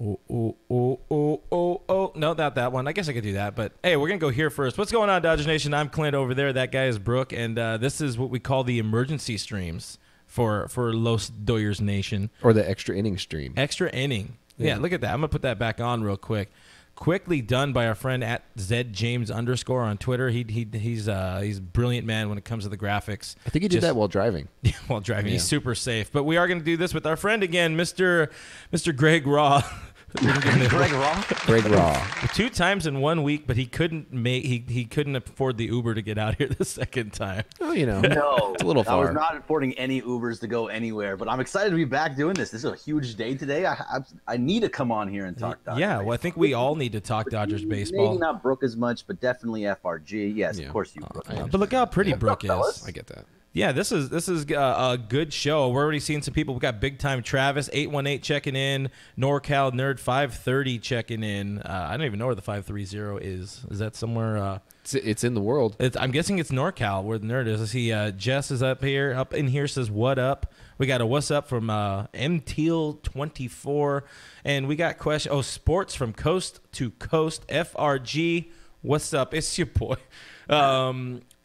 Oh. No, not that one. I guess I could do that. But, hey, we're going to go here first. What's going on, Dodgers Nation? I'm Clint over there. That guy is Brooke. And this is what we call the emergency streams for Los Doyers Nation. Or the extra inning stream. Extra inning. Yeah, look at that. I'm going to put that back on real quick. Quickly done by our friend at ZJames_ on Twitter. He's a brilliant man when it comes to the graphics. I think he did that while driving. Yeah, while driving. Yeah. He's super safe. But we are going to do this with our friend again, Mr. Greg Raw. Greg Raw. 2 times in 1 week, but he couldn't afford the Uber to get out here the second time. Oh, no, it's a little far. I was not affording any Ubers to go anywhere, but I'm excited to be back doing this. This is a huge day today. I need to come on here and talk Dodgers. Yeah, well, I think we all need to talk Dodgers baseball. Maybe not Brooke as much, but definitely FRG. Yes, of course you. Brooke. But look how pretty Brooke is. I get that. Yeah, this is a good show. We're already seeing some people. We got big time Travis 818 checking in, NorCal Nerd 530 checking in. I don't even know where the 530 is. Is that somewhere? It's in the world. I'm guessing it's NorCal where the nerd is. I see Jess is up in here says what up. We got a what's up from MTeal24, and we got question. Oh, sports from coast to coast. FRG, what's up? It's your boy.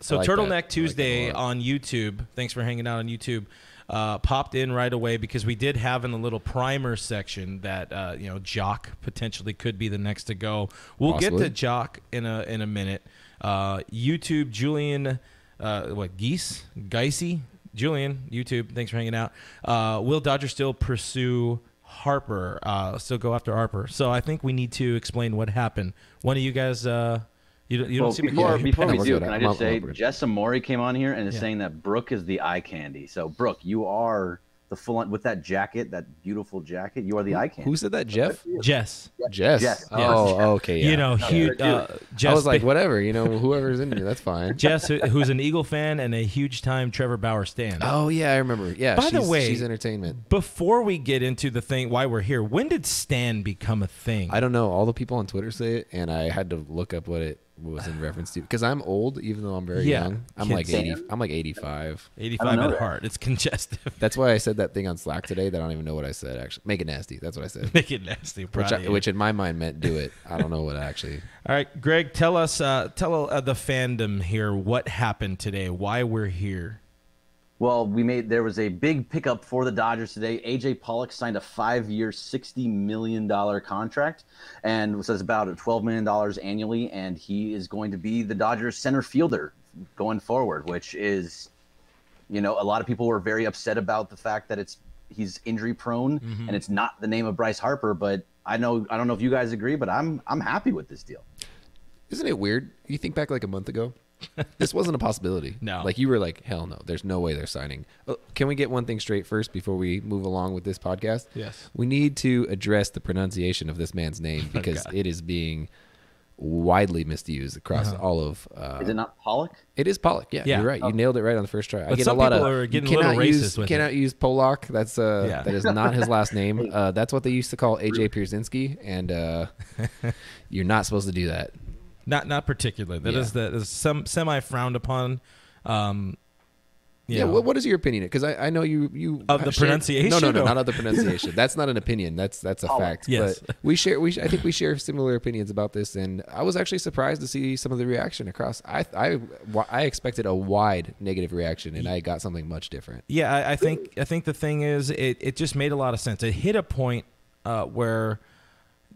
So like Turtleneck Tuesday on YouTube, thanks for hanging out on YouTube, popped in right away because we did have in a little primer section that Jock potentially could be the next to go. We'll get to Jock in a minute. YouTube Julian, Geisey? Julian, YouTube, thanks for hanging out. Will Dodgers still pursue Harper? Still go after Harper? So I think we need to explain what happened. One of you guys. You don't see before we do, can I just say, Jess Amori came on here and is saying that Brooke is the eye candy. So, Brooke, you are the full-on, with that jacket, that beautiful jacket, you are the eye candy. Who said that, Jeff? Jess. Oh, okay, yeah. Huge, Jess, I was like, whatever, whoever's in here, that's fine. Jess, who's an Eagle fan and a huge-time Trevor Bauer stan. Oh, yeah, I remember. Yeah, By the way, she's entertainment. Before we get into the thing, why we're here, when did stan become a thing? I don't know. All the people on Twitter say it, and I had to look up what it was in reference to, because I'm old, even though I'm very young. I'm like 80. I'm like 85. 85 at heart. It's congestive. That's why I said that thing on Slack today. That I don't even know what I said. Actually, make it nasty. That's what I said. Make it nasty. Which in my mind meant do it. I don't know what actually. All right, Greg, tell us, the fandom here. What happened today? Why we're here? Well, there was a big pickup for the Dodgers today. AJ Pollock signed a 5-year, $60 million contract, and says about $12 million annually, and he is going to be the Dodgers center fielder going forward, which is, a lot of people were very upset about the fact that he's injury prone and it's not the name of Bryce Harper, but I don't know if you guys agree, but I'm happy with this deal. Isn't it weird? You think back like a month ago, this wasn't a possibility. No. Like you were like, hell no, there's no way they're signing. Can we get one thing straight first before we move along with this podcast? Yes. We need to address the pronunciation of this man's name because it is being widely misused across all of... is it not Pollock? It is Pollock, yeah. You're right. You nailed it right on the first try. But I get some people are getting a little racist with it. Cannot use Pollock. That is not his last name. That's what they used to call AJ Pierzynski, and you're not supposed to do that. Not particularly. That is some semi frowned upon. What is your opinion? Because I know you of the pronunciation. No, not of the pronunciation. That's not an opinion. That's a fact. Yes. But I think we share similar opinions about this, and I was actually surprised to see some of the reaction across. I expected a wide negative reaction, and I got something much different. Yeah, I think the thing is it just made a lot of sense. It hit a point where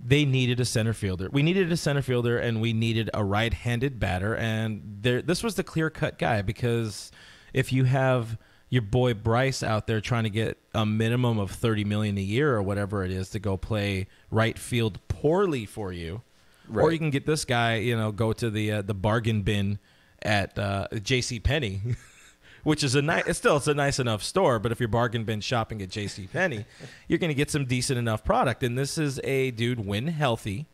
they needed a center fielder. We needed a center fielder, and we needed a right-handed batter. And this was the clear-cut guy, because if you have your boy Bryce out there trying to get a minimum of $30 million a year or whatever it is to go play right field poorly for you, or you can get this guy, go to the bargain bin at JCPenney, which is it's a nice enough store, but if you're bargain bin shopping at JCPenney, you're going to get some decent enough product. And this is a dude when healthy.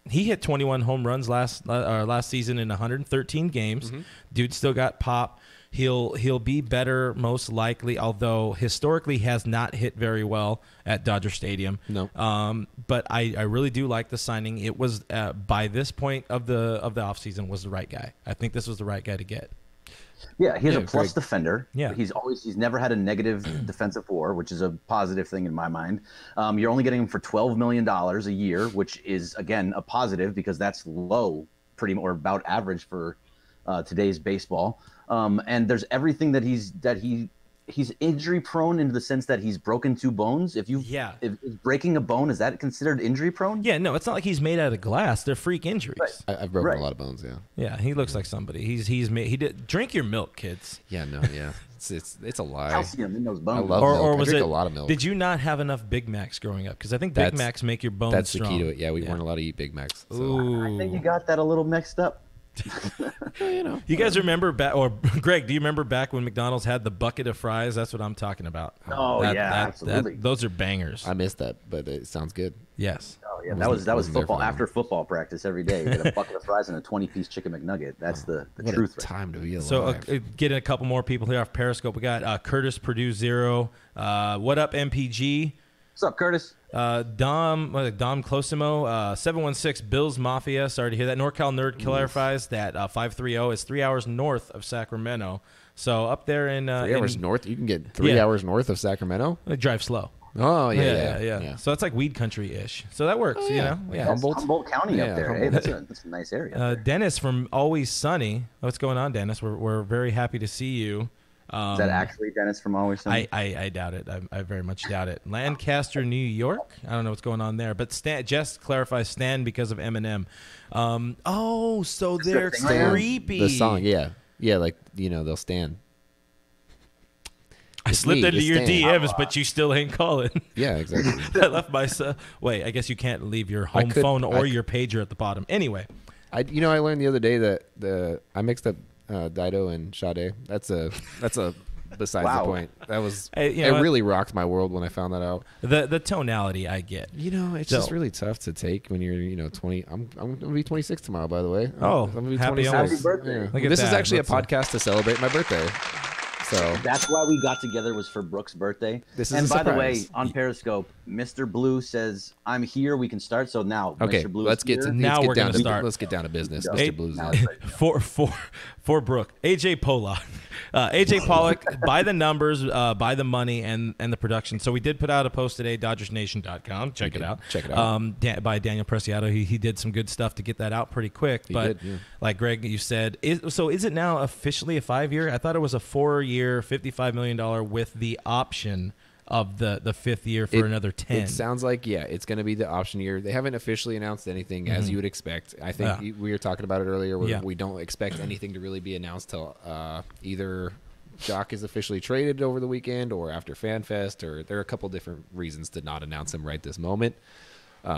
He hit 21 home runs last season in 113 games. Mm-hmm. Dude still got pop. He'll be better most likely, although historically has not hit very well at Dodger Stadium. No. But I really do like the signing. It was by this point of the offseason was the right guy. I think this was the right guy to get. Yeah, he has a Yeah, plus great. defender. Yeah. He's never had a negative defensive WAR, which is a positive thing in my mind. You're only getting him for $12 million a year, which is again a positive because that's low, or about average for today's baseball. And there's everything that he's injury prone in the sense that he's broken 2 bones. If breaking a bone, is that considered injury prone? Yeah, no, it's not like he's made out of glass. They're freak injuries. Right. I've broken a lot of bones. Yeah. Yeah, he looks like somebody. He did drink your milk, kids. Yeah. No. Yeah. It's a lie. Calcium in those bones. I love Or milk. was I drink it a lot of milk. Did you not have enough Big Macs growing up? Because I think Big Macs make your bones That's strong. the key to it. Yeah, we weren't allowed to eat Big Macs. So. Ooh. I think you got that a little mixed up. You guys remember back, or Greg, do you remember back when McDonald's had the bucket of fries? That's what I'm talking about. Oh, absolutely. Those are bangers. I missed that, but it sounds good. Yes. Oh yeah, that was wasn't there football for that after football practice every day. You get a bucket of fries and a 20-piece chicken McNugget. That's the What truth. a time to be alive. So getting a couple more people here off Periscope. We got Curtis Purdue 0. What up, MPG? What's up, Curtis? Dom Closimo, 716 Bills Mafia. Sorry to hear that. NorCal Nerd clarifies that 530 is 3 hours north of Sacramento. So up there in 3 hours north. You can get 3 hours north of Sacramento. Drive slow. Oh yeah. So it's like weed country ish. So that works, you know. Yeah. Humboldt County up there. Hey, that's a nice area. Dennis from Always Sunny. What's going on, Dennis? We're very happy to see you. Is that actually Dennis from Always Sunny? I doubt it. I very much doubt it. Lancaster, New York. I don't know what's going on there. But Jess clarifies Stan because of Eminem. So they're creepy. The song, yeah. Like, they'll stand. I slipped into your DMs, but you still ain't calling. Yeah, exactly. I left my wait. I guess you can't leave your home phone or your pager at the bottom. Anyway, I learned the other day that I mixed up Dido and Sade. That's a besides the point. That was it really rocked my world when I found that out. The tonality I get. It's just really tough to take when you're 20. I'm going to be 26 tomorrow, by the way. Oh, I'm going to be happy 26. Happy birthday. Yeah. This is actually a podcast to celebrate my birthday. So that's why we got together, was for Brooke's birthday. This is and a by the surprise. way, on Periscope, Mr. Blue says, "I'm here. We can start." So now, okay, Mr. Blue, let's get down to business. Hey, Mr. Blue's for Brooke, AJ Pollock. AJ Pollock, by the numbers, by the money, and the production. So we did put out a post today, DodgersNation.com. Check it out. By Daniel Preciado. He did some good stuff to get that out pretty quick. Like Greg, you said, is it now officially a 5-year? I thought it was a 4-year, $55 million with the option of the 5th year for another 10. It sounds like, it's going to be the option year. They haven't officially announced anything, as you would expect. I think we were talking about it earlier. We don't expect anything to really be announced till either Jock is officially traded over the weekend or after FanFest, or there are a couple different reasons to not announce him right this moment.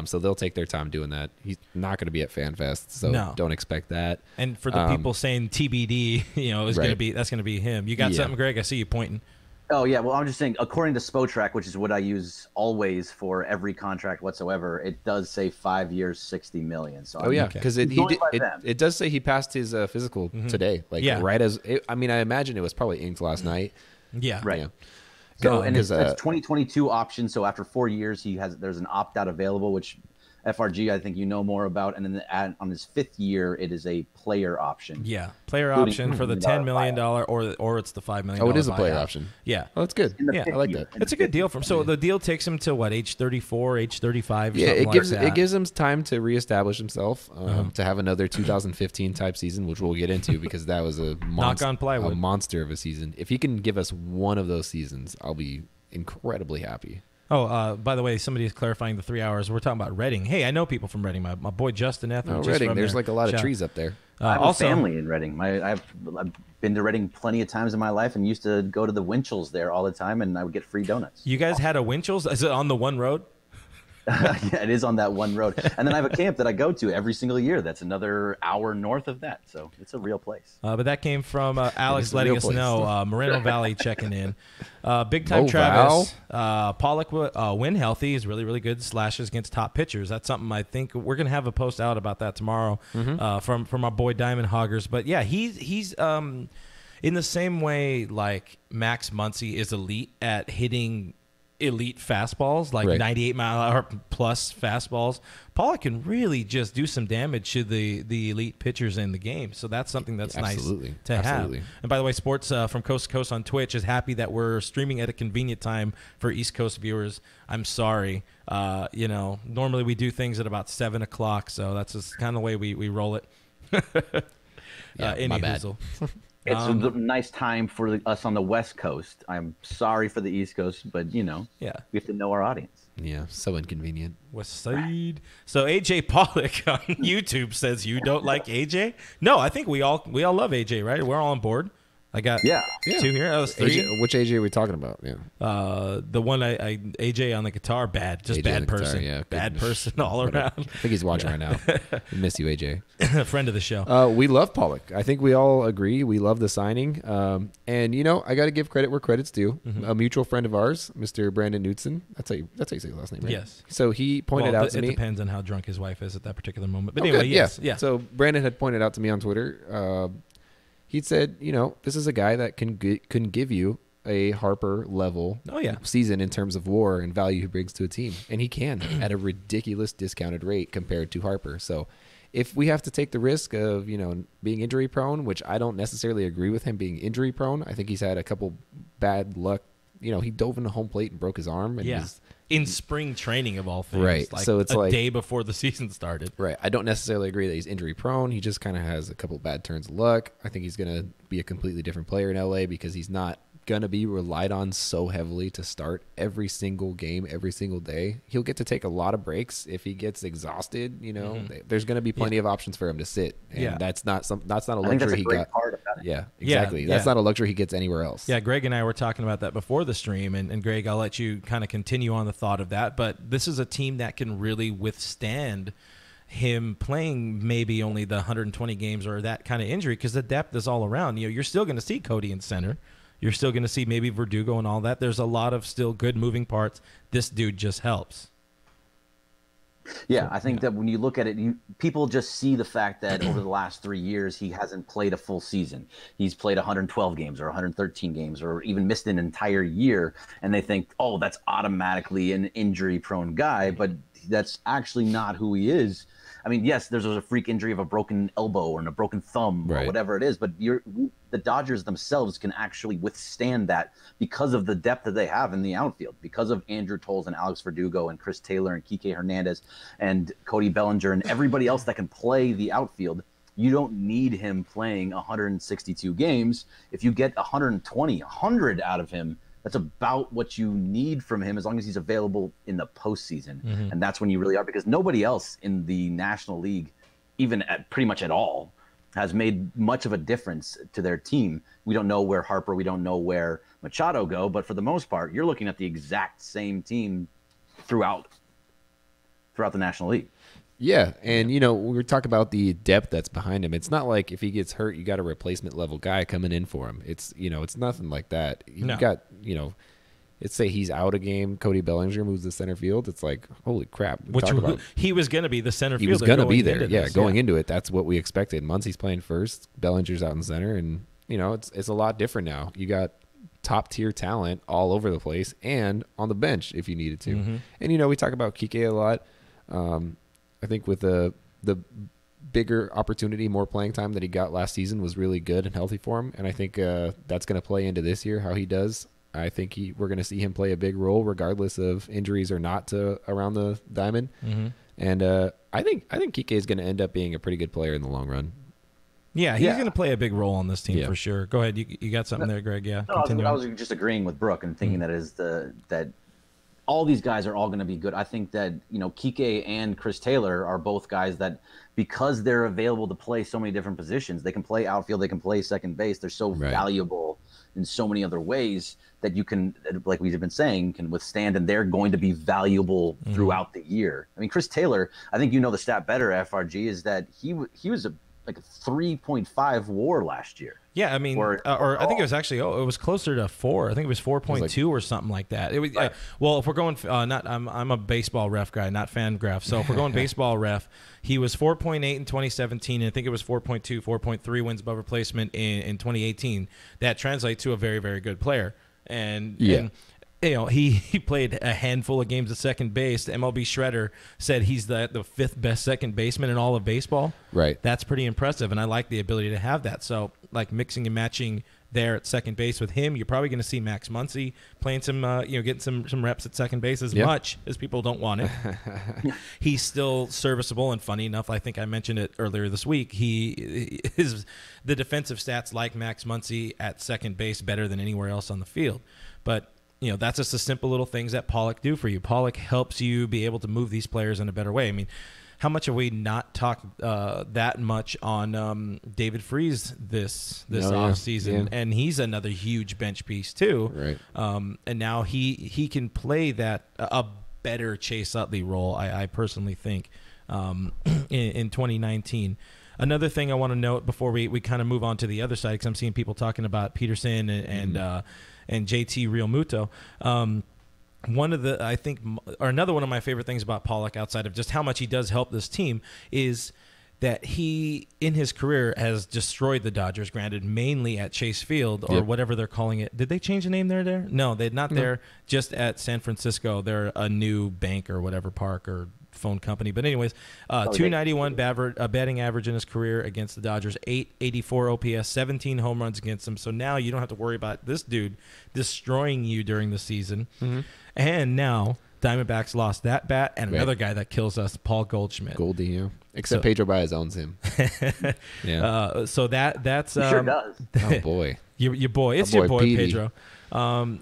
So they'll take their time doing that. He's not going to be at FanFest, so don't expect that. And for the people saying TBD, is going to be, that's going to be him. You got something, Greg? I see you pointing. Oh, yeah. Well, I'm just saying, according to Spotrac, which is what I use always for every contract whatsoever, it does say 5 years, $60 million. So because it does say he passed his physical today. Right as I imagine it was probably inked last night. Yeah. Right. Yeah. So and it's 2022 option. So after 4 years, there's an opt out available, which FRG I think more about, and then on his 5th year, it is a player option. Yeah, player option for the $10 million, or it's the $5 million. Oh, it is a player option. Yeah, that's good. Yeah, I like that. It's a good deal for him. So the deal takes him to what, age 34, age 35? Yeah, it gives him time to reestablish himself, to have another 2015 type season, which we'll get into because that was a monster of a season. If he can give us one of those seasons, I'll be incredibly happy. Oh, by the way, somebody is clarifying the 3 hours. We're talking about Reading. Hey, I know people from Reading. My boy Justin Etheridge. Reading. There's like a lot of trees up there. I have a family in Reading. I've been to Reading plenty of times in my life and used to go to the Winchell's there all the time, and I would get free donuts. You guys had a Winchell's? Is it on the one road? Yeah, it is on that one road. And then I have a camp that I go to every single year. That's another hour north of that. So it's a real place. But that came from Alex letting us know. Moreno Valley checking in. Big time Travis. Pollock win healthy. He's really, really good slashes against top pitchers. That's something I think we're going to have a post out about that tomorrow from our boy Diamond Hoggers. But yeah, he's in the same way like Max Muncy is elite at hitting elite fastballs, like 98-mile-an-hour plus fastballs, Pollock can really just do some damage to the elite pitchers in the game. So that's something that's nice to have. And by the way, Sports from Coast to Coast on Twitch is happy that we're streaming at a convenient time for East Coast viewers. I'm sorry. Normally we do things at about 7 o'clock, so that's just kind of the way we roll it. My bad. It's a nice time for us on the West Coast. I'm sorry for the East Coast, but we have to know our audience. Yeah, so inconvenient. West Side. So AJ Pollock on YouTube says you don't like AJ. No, I think we all love AJ, right? We're all on board. I got 2 here. That was 3. AJ, which AJ are we talking about? Yeah. The one AJ on the guitar, bad. Just AJ bad person. Guitar, bad person all around. I think he's watching right now. We miss you, AJ. Friend of the show. We love Pollock. I think we all agree. We love the signing. And, I got to give credit where credit's due. Mm-hmm. A mutual friend of ours, Mr. Brandon Knutson. That's how you say the last name, right? Yes. So he pointed out to me. It depends on how drunk his wife is at that particular moment. But anyway, yes. Yeah. So Brandon had pointed out to me on Twitter, he said, this is a guy that can give you a Harper level season in terms of WAR and value he brings to a team. And he can at a ridiculous discounted rate compared to Harper. So if we have to take the risk of, being injury prone, which I don't necessarily agree with him being injury prone. I think he's had a couple bad luck. He dove into home plate and broke his arm. And in spring training of all things. Right. Like so it's a day before the season started. Right. I don't necessarily agree that he's injury prone. He just kind of has a couple bad turns of luck. I think he's going to be a completely different player in LA because he's not going to be relied on so heavily to start every single game, every single day. He'll get to take a lot of breaks if he gets exhausted. There's going to be plenty of options for him to sit. And that's not a luxury he got. Part about it. Yeah, exactly. That's not a luxury he gets anywhere else. Yeah, Greg and I were talking about that before the stream. And Greg, I'll let you kind of continue on the thought of that. But this is a team that can really withstand him playing maybe only the 120 games or that kind of injury because the depth is all around. You're still going to see Cody in center. You're still going to see maybe Verdugo and all that. There's a lot of still good moving parts. This dude just helps. Yeah, I think that when you look at it, people just see the fact that over the last 3 years, he hasn't played a full season. He's played 112 games or 113 games or even missed an entire year. And they think, oh, that's automatically an injury-prone guy. But that's actually not who he is. I mean, yes, there's a freak injury of a broken elbow or a broken thumb or whatever it is, but the Dodgers themselves can actually withstand that because of the depth that they have in the outfield, because of Andrew Toles and Alex Verdugo and Chris Taylor and Kike Hernandez and Cody Bellinger and everybody else that can play the outfield. You don't need him playing 162 games. If you get 120, 100 out of him, that's about what you need from him as long as he's available in the postseason. Mm-hmm. And that's when you really are, because nobody else in the National League, even at pretty much at all, has made much of a difference to their team. We don't know where Harper, we don't know where Machado go, but for the most part, you're looking at the exact same team throughout the National League. Yeah, and when we talk about the depth that's behind him, it's not like if he gets hurt, you got a replacement level guy coming in for him. It's it's nothing like that. You've got let's say he's out a game, Cody Bellinger moves to center field. It's like, holy crap! He was going to be the center fielder. He was going to be there. Going into it, that's what we expected. Muncie's playing first, Bellinger's out in center, and it's a lot different now. You got top tier talent all over the place and on the bench if you needed to. Mm-hmm. And we talk about Kike a lot. I think with the bigger opportunity, more playing time that he got last season was really good and healthy for him. And I think that's going to play into this year, how he does. I think we're going to see him play a big role regardless of injuries or not to around the diamond. Mm-hmm. And I think Kike is going to end up being a pretty good player in the long run. Yeah, he's going to play a big role on this team for sure. Go ahead. You got something there, Greg? Yeah. No, I was just agreeing with Brooke and thinking that all these guys are all going to be good. I think that, Kike and Chris Taylor are both guys that, because they're available to play so many different positions, they can play outfield, they can play second base. They're so valuable in so many other ways that you can, like we've been saying, can withstand, and they're going to be valuable throughout the year. I mean, Chris Taylor, I think the stat better, FRG, is that he was a 3.5 WAR last year. Yeah, I mean, or I think it was actually it was closer to 4. I think it was 4.2 or something like that. It was well, if we're going I'm a baseball ref guy, not fan graph. So if we're going baseball ref, he was 4.8 in 2017, and I think it was 4.2, 4.3 wins above replacement in 2018. That translates to a very, very good player. And he played a handful of games at second base. The MLB Shredder said he's the fifth best second baseman in all of baseball. Right. That's pretty impressive, and I like the ability to have that. So, like, mixing and matching there at second base with him, you're probably going to see Max Muncy playing some, getting some reps at second base as much as people don't want it. He's still serviceable, and funny enough, I think I mentioned it earlier this week, the defensive stats like Max Muncy at second base better than anywhere else on the field. But that's just the simple little things that Pollock do for you. Pollock helps you be able to move these players in a better way. I mean, how much have we not talked that much on David Freese this offseason? Yeah. And he's another huge bench piece too. Right. And now he can play that a better Chase Utley role, I personally think, in 2019. Another thing I want to note before we kind of move on to the other side, because I'm seeing people talking about Peterson and JT Realmuto. Another one of my favorite things about Pollock, outside of just how much he does help this team, is that he, in his career, has destroyed the Dodgers, granted mainly at Chase Field or whatever they're calling it. Did they change the name there? No, they're not there, just at San Francisco. They're a new bank or whatever park or phone company. But anyways, 291 batting average in his career against the Dodgers, 884 OPS, 17 home runs against them. So now you don't have to worry about this dude destroying you during the season. Mm-hmm. And now Diamondbacks lost that bat and another guy that kills us, Paul Goldschmidt. Goldie, yeah. Except Pedro Baez owns him. Yeah. So that's he sure does. Oh boy, your boy. It's your boy Pedro.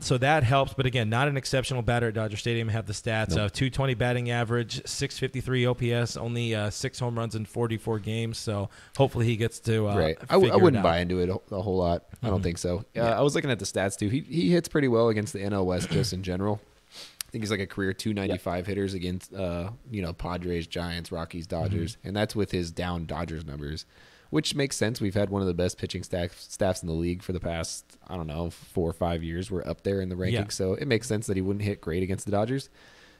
So that helps, but again, not an exceptional batter at Dodger Stadium. Have the stats of 220 batting average, 653 OPS, only 6 home runs in 44 games. So hopefully he gets to. I wouldn't buy into it a whole lot. I don't think so. I was looking at the stats too. He hits pretty well against the NL West just in general. I think he's like a career 295 hitters against Padres, Giants, Rockies, Dodgers, and that's with his down Dodgers numbers, which makes sense. We've had one of the best pitching staffs in the league for the past, 4 or 5 years. We're up there in the rankings, so it makes sense that he wouldn't hit great against the Dodgers.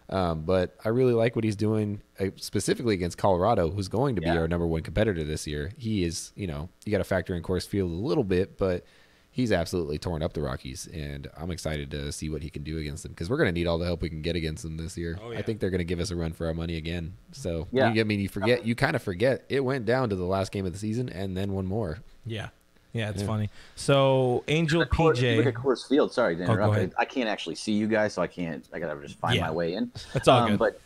But I really like what he's doing, specifically against Colorado, who's going to be our number one competitor this year. He is, you got to factor in Coors Field a little bit, but he's absolutely torn up the Rockies, and I'm excited to see what he can do against them, because we're going to need all the help we can get against them this year. I think they're going to give us a run for our money again. So, you kind of forget it went down to the last game of the season and then one more. Yeah. Yeah, it's funny. So, Angel PJ. Look at Coors Field. Sorry to interrupt. I can't actually see you guys, so I got to just find my way in. That's all good. But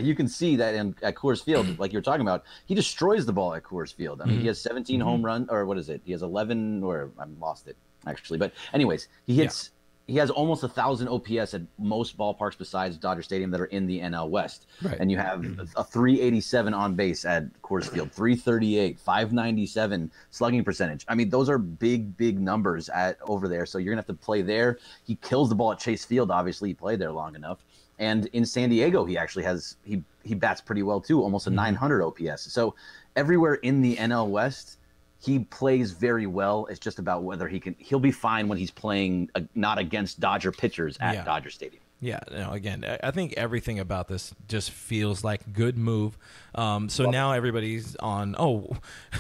you can see that at Coors Field, like you're talking about, he destroys the ball at Coors Field. I mean, he has 17 home runs, or what is it? He has 11, or I lost it, actually. But anyways, he hits. He has almost 1,000 OPS at most ballparks besides Dodger Stadium that are in the NL West. Right. And you have a 387 on base at Coors Field, 338, 597 slugging percentage. I mean, those are big, big numbers over there. So you're going to have to play there. He kills the ball at Chase Field. Obviously, he played there long enough. And in San Diego, he actually has he bats pretty well, too, almost a 900 OPS. So everywhere in the NL West, he plays very well. It's just about whether he'll be fine when he's playing not against Dodger pitchers at Dodger Stadium. Yeah, again, I think everything about this just feels like good move. Now everybody's on,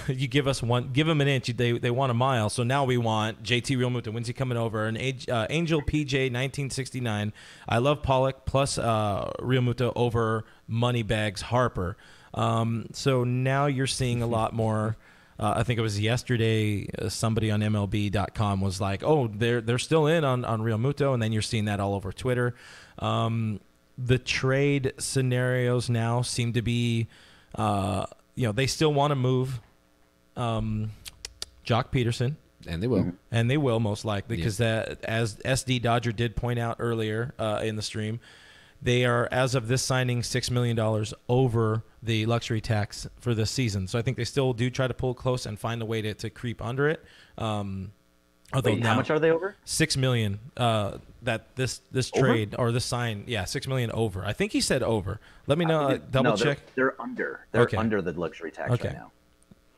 you give them an inch, they want a mile. So now we want JT Realmuto. When's he coming over? And Angel PJ 1969. I love Pollock plus Realmuto over Moneybags Harper. So now you're seeing a lot more. I think it was yesterday, somebody on MLB.com was like, they're still in on Realmuto, and then you're seeing that all over Twitter. The trade scenarios now seem to be, they still want to move Jock Peterson. And they will. And they will, most likely, because as SD Dodger did point out earlier in the stream, they are, as of this signing, $6 million over the luxury tax for this season. So I think they still do try to pull close and find a way to creep under it. How much are they over? $6 million. That this trade or this sign, $6 million over. I think he said over. Let me know. Double check. They're under. They're under the luxury tax right now.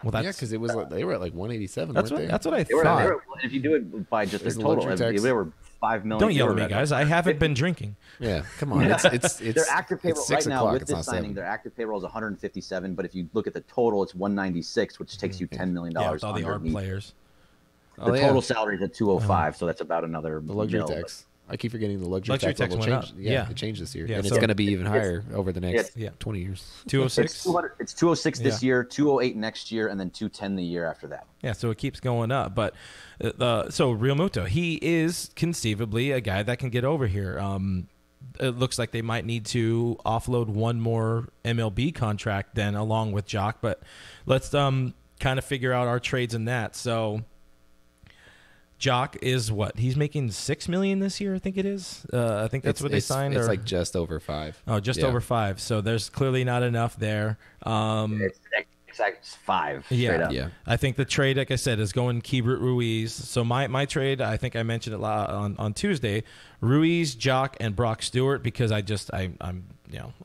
Well, that's because it was they were at like 187. That's what I thought. If you do it by just their total, they were $5 million. Don't yell at me, guys. I haven't been drinking. Yeah, come on. It's their active payroll right now with this signing. Their active payroll is 157, but if you look at the total, it's 196, which takes you $10 million. Yeah, with all the ARB players. The total salary is at 205, so that's about another the luxury tax. I keep forgetting the luxury tax level changed. Yeah, it changed this year, and it's going to be even higher over the next 20 years. 206. It's 206 this year, 208 next year, and then 210 the year after that. Yeah, so it keeps going up. But so Realmuto, he is conceivably a guy that can get over here. It looks like they might need to offload one more MLB contract then along with Jock, but let's kind of figure out our trades in that. So Jock is what? He's making $6 million this year, I think it is. I think that's what they signed. It's like just over 5. Oh, just over 5. So there's clearly not enough there. It's 5 yeah, straight up. Yeah. I think the trade, like I said, is going Keibert Ruiz. So my trade, I think I mentioned it on Tuesday, Ruiz, Jock, and Brock Stewart, because I'm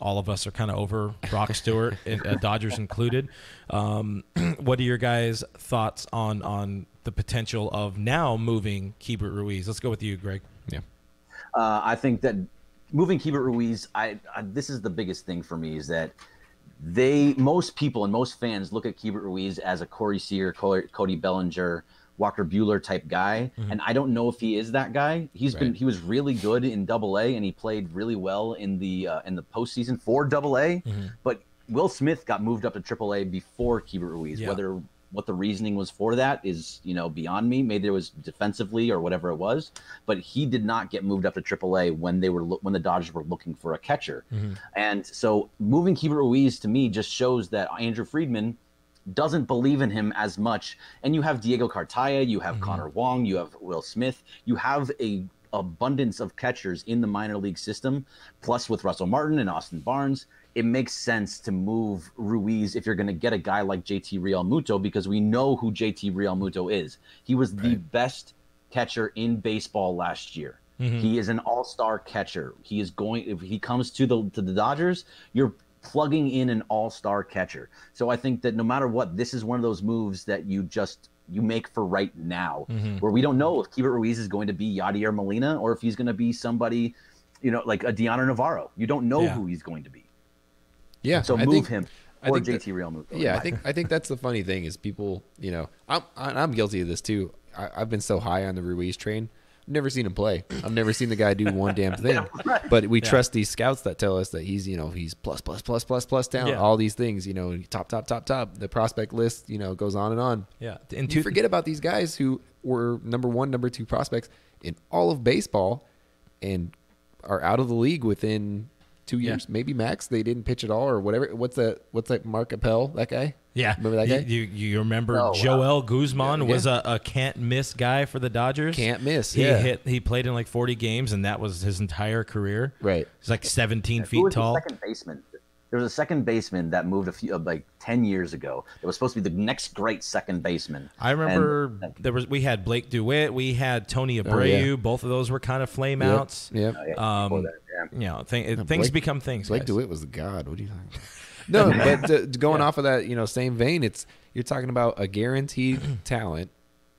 all of us are kind of over Brock Stewart, Dodgers included. What are your guys' thoughts on the potential of now moving Keibert Ruiz? Let's go with you, Greg. Yeah. I think that moving Keibert Ruiz, this is the biggest thing for me, is that most people and most fans look at Keibert Ruiz as a Corey Seager, Cody Bellinger, Walker Buehler type guy, and I don't know if he is that guy. He was really good in Double-A, and he played really well in the postseason for Double-A. But Will Smith got moved up to Triple-A before Keibert Ruiz. Yeah. What the reasoning was for that is, beyond me. Maybe it was defensively or whatever it was, but he did not get moved up to AAA when the Dodgers were looking for a catcher. And so moving Keibert Ruiz to me just shows that Andrew Friedman doesn't believe in him as much. And you have Diego Cartaya, you have Connor Wong, you have Will Smith, you have a abundance of catchers in the minor league system, plus with Russell Martin and Austin Barnes. It makes sense to move Ruiz if you're going to get a guy like JT Realmuto, because we know who JT Realmuto is. He was the best catcher in baseball last year. He is an all-star catcher. If he comes to the Dodgers, you're plugging in an all-star catcher. So I think that no matter what, this is one of those moves that you make for right now, where we don't know if Keibert Ruiz is going to be Yadier Molina or if he's going to be somebody, like a Deanna Navarro. You don't know who he's going to be. Yeah, so move him or JT Realmuto. Yeah, I think that's the funny thing is people, I'm guilty of this too. I've been so high on the Ruiz train. I've never seen him play. I've never seen the guy do one damn thing. But we trust these scouts that tell us that he's plus down, all these things, top. The prospect list, goes on and on. Yeah. And you forget about these guys who were number 1, number 2 prospects in all of baseball and are out of the league within 2 years, maybe max. They didn't pitch at all or whatever. What's that Mark Appel, that guy? Yeah. Remember that guy? You remember Joel Guzman was a can't miss guy for the Dodgers. Can't miss. He played in like 40 games, and that was his entire career. Right. He's like 17 feet tall. The second baseman? There was a second baseman that moved like 10 years ago. It was supposed to be the next great second baseman. I remember we had Blake DeWitt, we had Tony Abreu. Both of those were kind of flame outs. Yep. Things become things. Blake DeWitt was the god. What do you think? No, but going off of that, same vein, you're talking about a guaranteed talent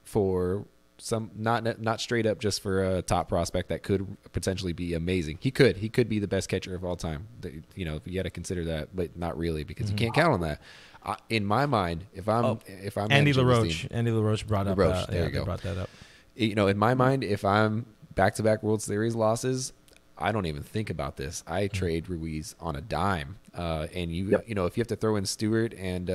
for some not straight up just for a top prospect that could potentially be amazing. He could be the best catcher of all time. You got to consider that, but not really because you can't count on that. In my mind, if I'm Andy LaRoche brought up there you go. Brought that up. In my mind, if I'm back-to-back World Series losses, I don't even think about this. I trade Ruiz on a dime. And if you have to throw in Stewart and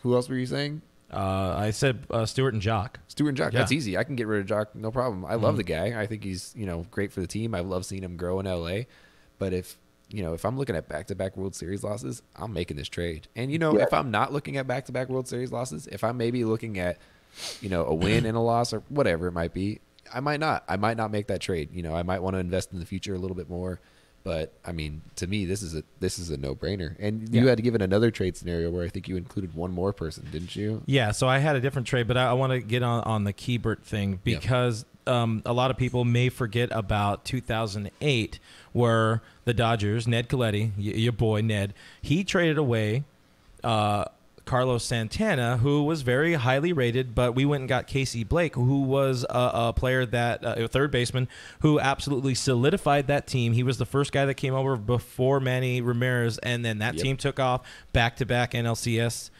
who else were you saying? I said Stewart and Jock. Stewart and Jock. Yeah. That's easy. I can get rid of Jock, no problem. I love the guy. I think he's great for the team. I love seeing him grow in LA. But if I'm looking at back-to-back World Series losses, I'm making this trade. And if I'm not looking at back-to-back World Series losses, if I'm maybe looking at a win and a loss or whatever it might be, I might not make that trade. I might want to invest in the future a little bit more. But I mean, to me, this is a no-brainer. And you had to give it another trade scenario where I think you included one more person, didn't you? Yeah. So I had a different trade, but I want to get on the Keibert thing because a lot of people may forget about 2008, where the Dodgers, Ned Colletti, your boy Ned, he traded away Carlos Santana, who was very highly rated, but we went and got Casey Blake, who was a player that a third baseman who absolutely solidified that team. He was the first guy that came over before Manny Ramirez, and then that team took off back-to-back NLCS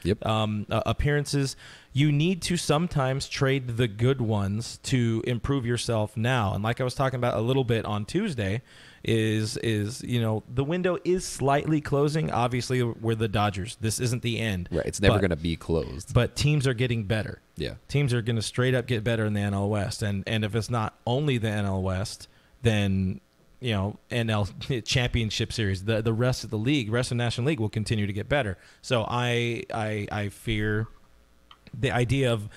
appearances. You need to sometimes trade the good ones to improve yourself now. And like I was talking about a little bit on Tuesday, is the window is slightly closing. Obviously, we're the Dodgers. This isn't the end. Right. It's never going to be closed. But teams are getting better. Yeah. Teams are going to straight up get better in the NL West. And if it's not only the NL West, then NL Championship Series, the rest of the league, rest of the National League will continue to get better. So I fear the idea of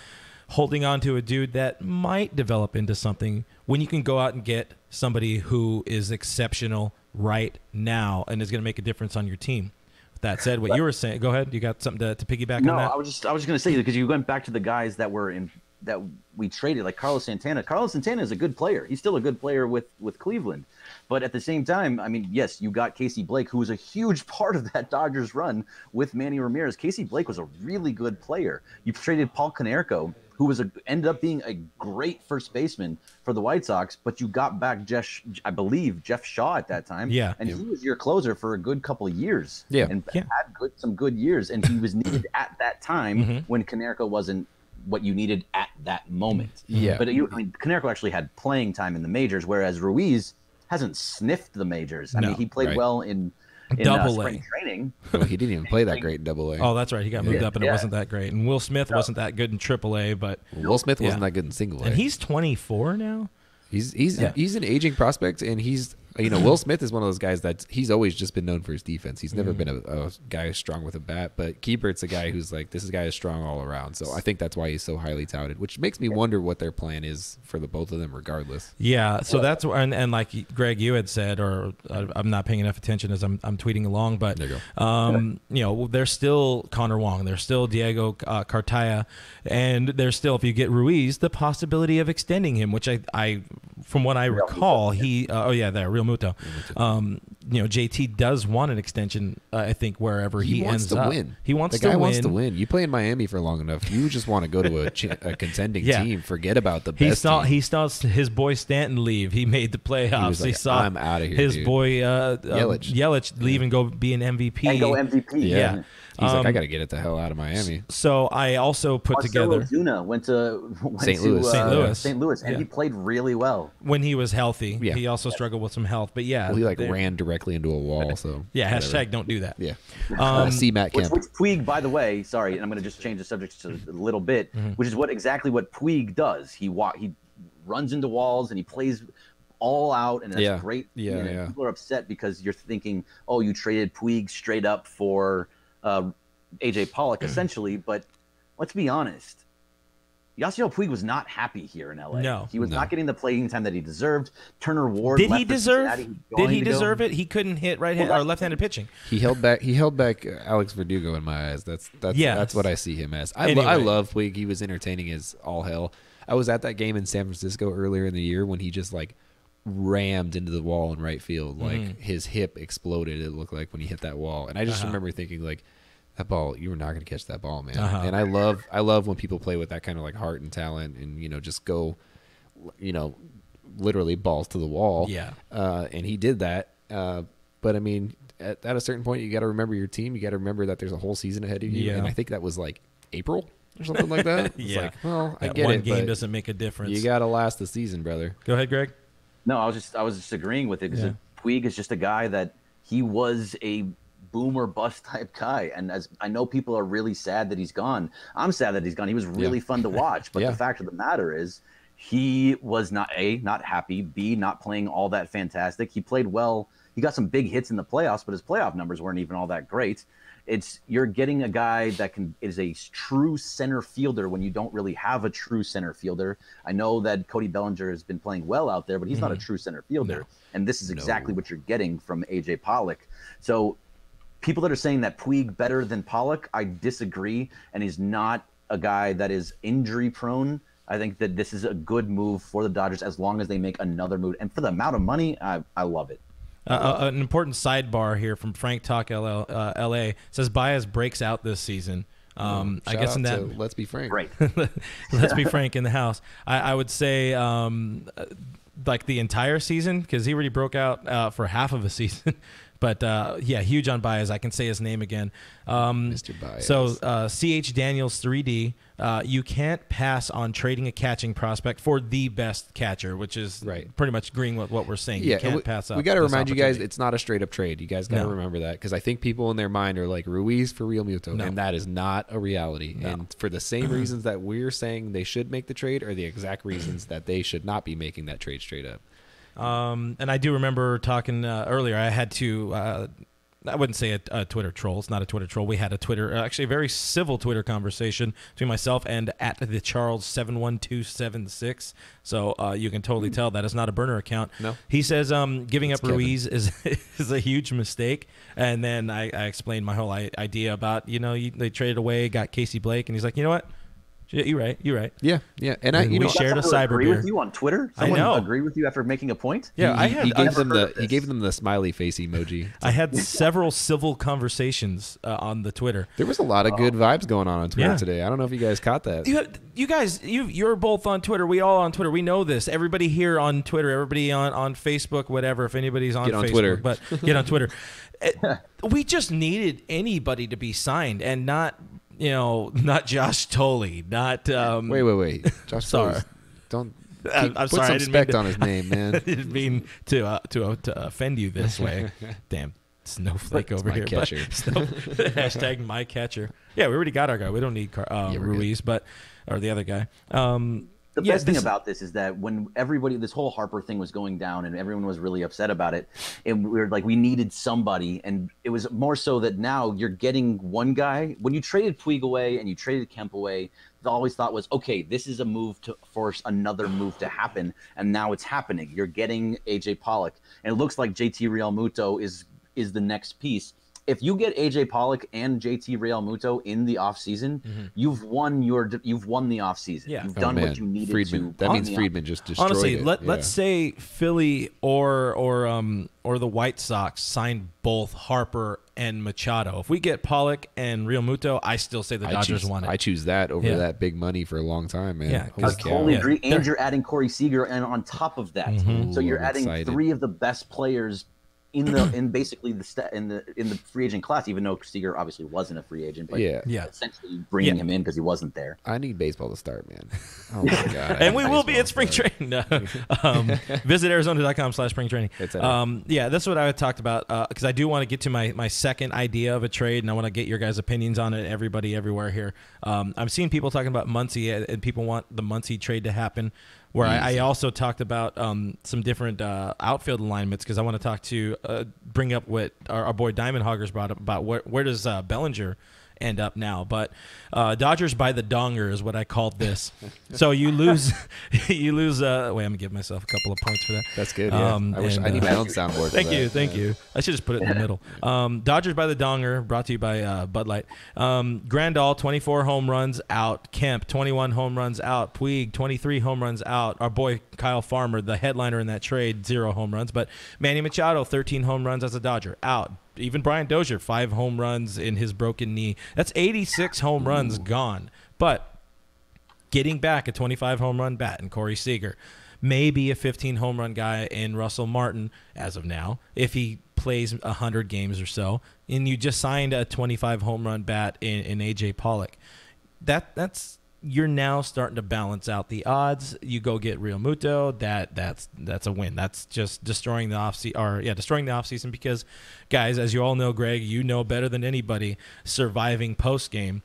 holding on to a dude that might develop into something when you can go out and get somebody who is exceptional right now and is going to make a difference on your team. With that said, what you were saying, go ahead. You got something to piggyback on that? No, I was just going to say, because you went back to the guys that we traded, like Carlos Santana. Carlos Santana is a good player. He's still a good player with Cleveland. But at the same time, I mean, yes, you got Casey Blake, who was a huge part of that Dodgers run with Manny Ramirez. Casey Blake was a really good player. You traded Paul Konerko, who ended up being a great first baseman for the White Sox, but you got back I believe Jeff Shaw at that time. Yeah. And he was your closer for a good couple of years. Yeah. And had some good years. And he was needed at that time when Konerko wasn't what you needed at that moment. Yeah. But Konerko actually had playing time in the majors, whereas Ruiz hasn't sniffed the majors. I mean, he played well in spring training. Well, he didn't even play that great in Double A. Oh, that's right. He got moved up, and it wasn't that great. And Will Smith wasn't that good in Triple A, but Will Smith wasn't that good in Single A. And he's 24 now. He's an aging prospect, and he's Will Smith is one of those guys that he's always just been known for his defense. He's never been a guy who's strong with a bat, but Kiebert's a guy who's like, this guy is strong all around. So I think that's why he's so highly touted, which makes me wonder what their plan is for the both of them regardless. Yeah, so that's and like Greg, you had said, or I'm not paying enough attention as I'm tweeting along, but there you go. There's still Connor Wong, there's still Diego Cartaya, and there's still, if you get Ruiz, the possibility of extending him, which I from what I recall, Realmuto. JT does want an extension. I think wherever he ends up, he wants to win. The guy wants to win. You play in Miami for long enough, you just want to go to a contending team. Forget about the best. He saw his boy Stanton leave. He made the playoffs. He saw I'm out of here. His boy Yelich leave and go be an MVP. And go MVP. Yeah. He's like, I got to get it the hell out of Miami. So I also put together. Ozuna went to St. Louis, and he played really well when he was healthy. Yeah. He also struggled with some health, but yeah, he ran directly into a wall. So hashtag don't do that. Yeah. See Matt Kemp. Which Puig, by the way, sorry, and I'm going to just change the subject just a little bit, which is exactly what Puig does. He runs into walls and he plays all out, and that's great. People are upset because you're thinking, oh, you traded Puig straight up for AJ Pollock, essentially, but let's be honest. Yasiel Puig was not happy here in LA. No. He was not getting the playing time that he deserved. Turner Ward Did he deserve it? He couldn't hit left-handed pitching. He held back Alex Verdugo in my eyes. That's what I see him as. I love Puig. He was entertaining as all hell. I was at that game in San Francisco earlier in the year when he just rammed into the wall in right field. His hip exploded, it looked like, when he hit that wall. And I just remember thinking, that ball, you were not going to catch that ball, man. And I love when people play with that kind of heart and talent and, just go, literally balls to the wall. Yeah. And he did that. But I mean, at a certain point, you got to remember your team. You got to remember that there's a whole season ahead of you. Yeah. And I think that was April or something like that. It's I get one it. Game doesn't make a difference. You got to last the season, brother. Go ahead, Greg. No, I was just agreeing with it because Puig is just a guy that he was a boom or bust type guy, and as I know people are really sad that he's gone. I'm sad that he's gone. He was really fun to watch, but the fact of the matter is he was not happy, B, not playing all that fantastic. He played well. He got some big hits in the playoffs, but his playoff numbers weren't even all that great. You're getting a guy that is a true center fielder when you don't really have a true center fielder. I know that Cody Bellinger has been playing well out there, but he's not a true center fielder. And this is exactly what you're getting from AJ Pollock. So people that are saying that Puig better than Pollock, I disagree. And he's not a guy that is injury prone. I think that this is a good move for the Dodgers as long as they make another move. And for the amount of money, I love it. An important sidebar here from Frank Talk LA says Baez breaks out this season. I guess in that, let's be frank. Right. let's be frank in the house. I would say like the entire season, because he already broke out for half of a season. But yeah, huge on Baez. I can say his name again. Mr. Baez. So C.H. Daniels 3D. You can't pass on trading a catching prospect for the best catcher, which is pretty much agreeing with what we're saying. Yeah, you can't pass up. We got to remind you guys, it's not a straight up trade. You guys got to remember that, because I think people in their mind are like Ruiz for Realmuto, and that is not a reality. No. And for the same reasons that we're saying they should make the trade are the exact reasons that they should not be making that trade straight up. And I do remember talking earlier. I had to, I wouldn't say a Twitter troll. It's not a Twitter troll. We had a Twitter, actually a very civil Twitter conversation between myself and at the Charles 71276. So you can totally tell that is not a burner account. No. He says giving up Kevin. Ruiz is a huge mistake. And then I explained my whole idea about, they traded away, got Casey Blake, and he's like, you know what? Yeah, you're right. Yeah. And we shared a cyber agree beer with you on Twitter. Someone agree with you after making a point. Yeah, he gave them the smiley face emoji. I had several civil conversations on the Twitter. There was a lot of good vibes going on Twitter today. I don't know if you guys caught that. You guys, you're both on Twitter. We all on Twitter. We know this. Everybody here on Twitter. Everybody on Facebook. Whatever. If anybody's on Facebook, Twitter. But get on Twitter. We just needed anybody to be signed, and not Josh Tolley, not wait. Josh Tolley. Don't I'm put sorry, some I didn't mean respect on his name, man. I didn't mean to offend you this way. Damn snowflake over here. Catcher. Hashtag my catcher. Yeah, we already got our guy. We don't need Ruiz, or the other guy. The best thing about this is that when this whole Harper thing was going down and everyone was really upset about it, and we were like, we needed somebody. And it was more so that now you're getting one guy. When you traded Puig away and you traded Kemp away, the always thought was, okay, this is a move to force another move to happen. And now it's happening. You're getting AJ Pollock. And it looks like JT Realmuto is the next piece. If you get AJ Pollock and JT Realmuto in the offseason, you've won the offseason. Yeah. You've done what you needed to. That means Friedman just destroyed honestly, it. Let's say Philly or the White Sox signed both Harper and Machado. If we get Pollock and Realmuto, I still say the Dodgers won it. I choose that over that big money for a long time, man. Yeah, I totally agree. And you're adding Corey Seager, and on top of that, so you're adding three of the best players in basically in the free agent class, even though Seager obviously wasn't a free agent, but essentially bringing him in because he wasn't there. I need baseball to start, man. Oh my god! And we will be at spring training. Visit Arizona.com/spring training. That's what I talked about because I do want to get to my second idea of a trade, and I want to get your guys' opinions on it. Everybody, everywhere here. I'm seeing people talking about Muncy, and people want the Muncy trade to happen. Where I also talked about some different outfield alignments because I want to bring up what our boy Diamond Hoggers brought up about where does Bellinger end up now. But Dodgers by the donger is what I called this. So you lose. Wait, I'm going to give myself a couple of points for that. That's good, yeah. I need my own soundboard. Thank you. I should just put it in the middle. Dodgers by the donger, brought to you by Bud Light. Grandal, 24 home runs out. Kemp, 21 home runs out. Puig, 23 home runs out. Our boy Kyle Farmer, the headliner in that trade, 0 home runs. But Manny Machado, 13 home runs as a Dodger, out. Even Brian Dozier, 5 home runs in his broken knee. That's 86 home runs gone. But getting back a 25 home run bat in Corey Seager, maybe a 15 home run guy in Russell Martin as of now, if he plays 100 games or so, and you just signed a 25 home run bat in AJ Pollock. That's you're now starting to balance out the odds. You go get Realmuto, that's a win. That's just destroying the offseason because, guys, as you all know, Greg, you know better than anybody, surviving post game.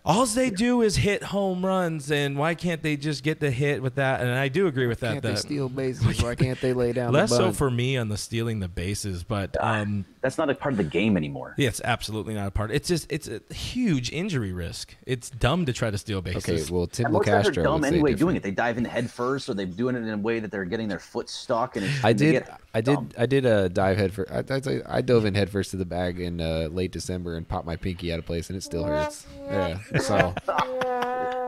All they do is hit home runs, and why can't they just get the hit with that? And I do agree with that. Can't they steal bases? Why can't they lay down? Less the so for me on the stealing the bases, but that's not a part of the game anymore. Yeah, it's absolutely not a part. It's a huge injury risk. It's dumb to try to steal bases. Okay, well, Tim Most guys are LaCastro dumb would say anyway different. doing it. They dive in head first, or they're doing it in a way that they're getting their foot stuck. And I did a dive head first. I dove in head first to the bag in late December and popped my pinky out of place, and it still hurts. Yeah, so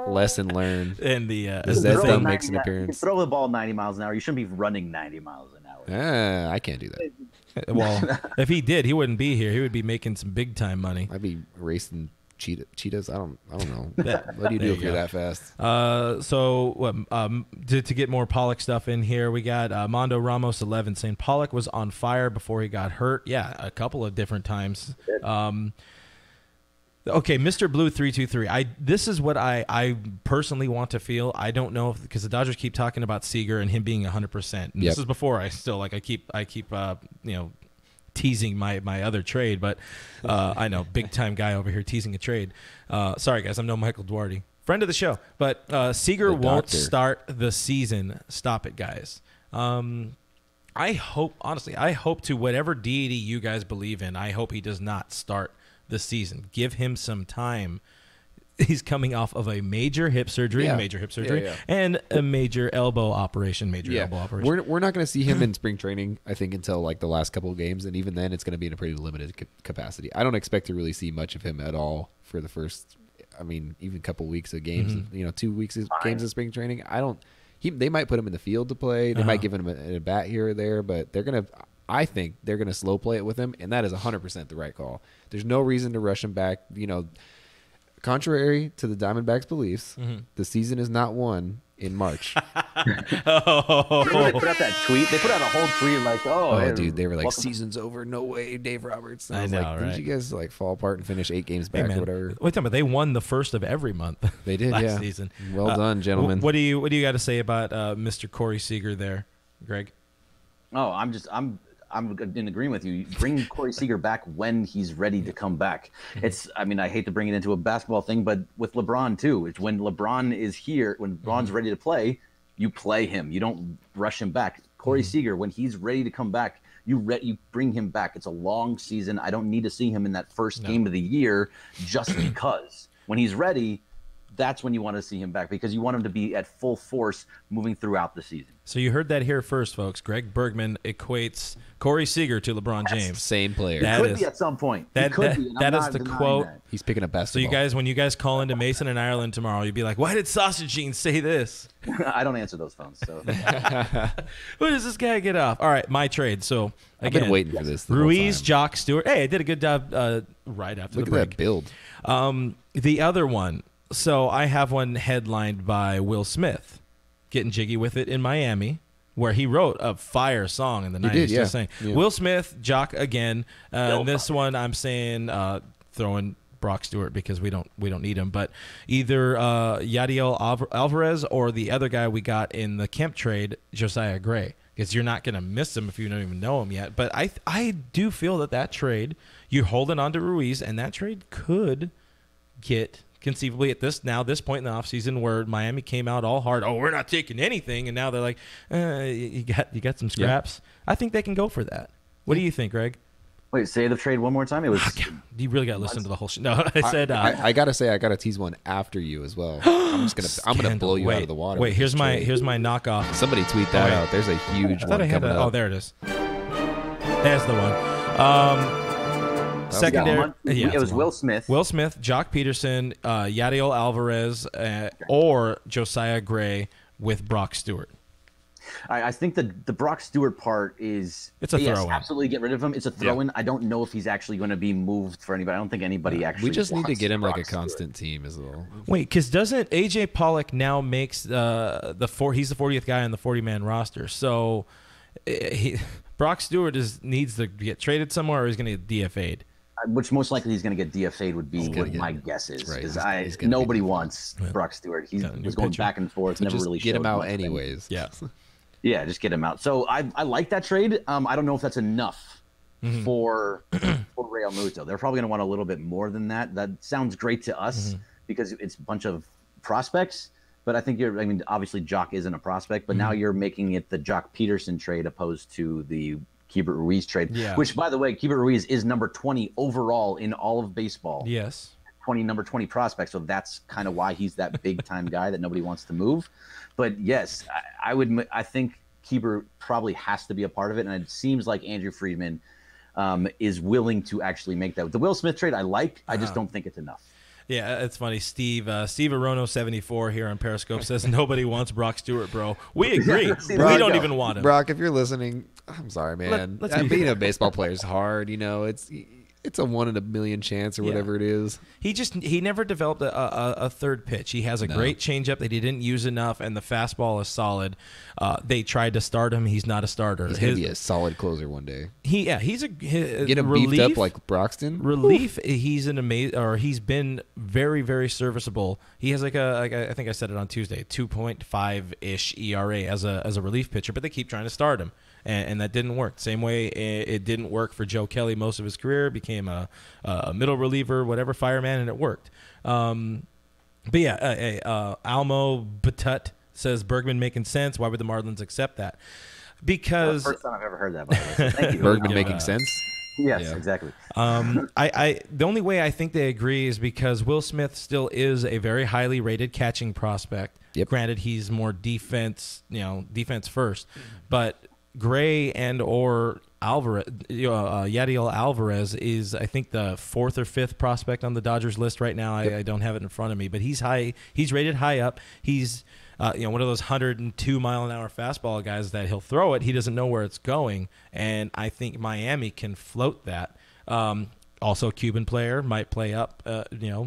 lesson learned. And the that thing makes an appearance. Throw the ball 90 miles an hour. You shouldn't be running 90 miles an hour. I can't do that. Well, if he did, he wouldn't be here. He would be making some big time money. I'd be racing cheetahs. I don't know. What do you do if you're that fast? To get more Pollock stuff in here, we got Mondo Ramos 11 saying Pollock was on fire before he got hurt. Yeah, a couple of different times. Okay, Mr. Blue 323. This is what I personally want to feel. I don't know because the Dodgers keep talking about Seager and him being 100%. This is before I keep teasing my other trade, but I know big time guy over here teasing a trade. Sorry guys, I'm no Michael Duarte, friend of the show, but Seager won't start the season. Stop it, guys. I hope to whatever deity you guys believe in, I hope he does not start the season. Give him some time. He's coming off of a major hip surgery, and a major elbow operation. We're not going to see him in spring training, I think, until like the last couple of games, and even then, it's going to be in a pretty limited capacity. I don't expect to really see much of him at all for the first, even couple weeks of games. 2 weeks of games of spring training. They might put him in the field to play. They might give him a bat here or there, but I think they're going to slow play it with him, and that is 100% the right call. There's no reason to rush him back. Contrary to the Diamondbacks' beliefs, the season is not won in March. They put out that tweet. They put out a whole tweet like, hey, dude, they were like, season's over. No way, Dave Roberts. And I was know, like, didn't you guys like fall apart and finish 8 games back or whatever? Wait, but they won the first of every month. They did, last season. Well done, gentlemen. What do you got to say about Mr. Corey Seager there, Greg? Oh, I'm in agreement with you. Bring Corey Seager back when he's ready to come back. I hate to bring it into a basketball thing, but with LeBron too, it's when LeBron is here, when LeBron's ready to play, you play him. You don't rush him back. Corey Seager, when he's ready to come back, you bring him back. It's a long season. I don't need to see him in that first game of the year just because. When he's ready, that's when you want to see him back because you want him to be at full force moving throughout the season. So you heard that here first, folks. Greg Bergman equates Corey Seager to LeBron James. Same player. He could be at some point. That is the quote. He's picking up basketball. So when you guys call into Mason and Ireland tomorrow, you'd be like, why did Sausage Jeans say this? I don't answer those phones. So who does this guy get off? All right, my trade. So again, I've been waiting for this. Ruiz, Jock, Stewart. Hey, I did a good job right after the break. Look at that build. The other one. So I have one headlined by Will Smith, getting jiggy with it in Miami, where he wrote a fire song in the 90s. Did, yeah. Just saying. Yeah. Will Smith, Jock again. This one I'm saying throwing Brock Stewart because we don't need him. But either Yadiel Alvarez or the other guy we got in the Kemp trade, Josiah Gray, because you're not going to miss him if you don't even know him yet. But I do feel that trade, you're holding on to Ruiz, and that trade could get conceivably at this point in the offseason where Miami came out all hard. Oh, we're not taking anything. And now they're like, you got some scraps. Yeah. I think they can go for that. What do you think, Greg? Wait, say the trade one more time. It was. You really got to listen to the whole shit. No, I said. I gotta say, I gotta tease one after you as well. I'm gonna blow you out of the water. Wait, here's my knockoff. Somebody tweet that out. There's a huge one coming up. Oh, there it is. There's the one. Secondary. It was Will Smith. Will Smith, Jock Peterson, Yadiel Alvarez, or Josiah Gray with Brock Stewart. I think the Brock Stewart part is it's a throw-in. Absolutely get rid of him. It's a throw-in. I don't know if he's actually going to be moved for anybody. I don't think anybody actually. We just need to get him Brock like a constant team as well. Wait, because doesn't AJ Pollock now makes he's the 40th guy on the 40-man roster? So Brock Stewart needs to get traded somewhere, or he's going to get DFA'd. Which most likely he's going to get DFA'd would be what my guess is. Because nobody wants Brock Stewart. He was going back and forth. Never really get him out anyways. Yeah. Yeah, just get him out. So I like that trade. I don't know if that's enough for Realmuto. They're probably going to want a little bit more than that. That sounds great to us because it's a bunch of prospects. But I think obviously Jock isn't a prospect, but now you're making it the Jock Peterson trade opposed to the Keibert Ruiz trade, which, by the way, Keibert Ruiz is number 20 overall in all of baseball. Yes. Number 20 prospect. So that's kind of why he's that big time guy that nobody wants to move. But yes, I think Keibert probably has to be a part of it. And it seems like Andrew Friedman is willing to actually make that. The Will Smith trade I like. I just don't think it's enough. Yeah, it's funny. Steve Arono 74 here on Periscope says nobody wants Brock Stewart, bro. We agree. We don't even want him. Brock, if you're listening, I'm sorry, man. Being a baseball player is hard. It's a 1 in a million chance or whatever it is. He never developed a third pitch. He has a great changeup that he didn't use enough, and the fastball is solid. They tried to start him. He's not a starter. He's gonna be a solid closer one day. He's get him beefed up like Broxton. Relief. Oof. He's an amazing, or he's been very, very serviceable. He has I think I said it on Tuesday, 2.5-ish ERA as a relief pitcher, but they keep trying to start him. And that didn't work. Same way it didn't work for Joe Kelly most of his career. Became a middle reliever, whatever, fireman, and it worked. Almo Batut says Bergman making sense. Why would the Marlins accept that? Because first time I've ever heard that. By the way. So thank you. Bergman making sense. Yes, exactly. The only way I think they agree is because Will Smith still is a very highly rated catching prospect. Yep. Granted, he's more defense first, but Gray and or Alvarez, Yadiel Alvarez is, I think, the 4th or 5th prospect on the Dodgers list right now. I don't have it in front of me, but he's high. He's rated high up. He's one of those 102-mile-an-hour fastball guys that he'll throw it. He doesn't know where it's going, and I think Miami can float that. Also, a Cuban player might play up,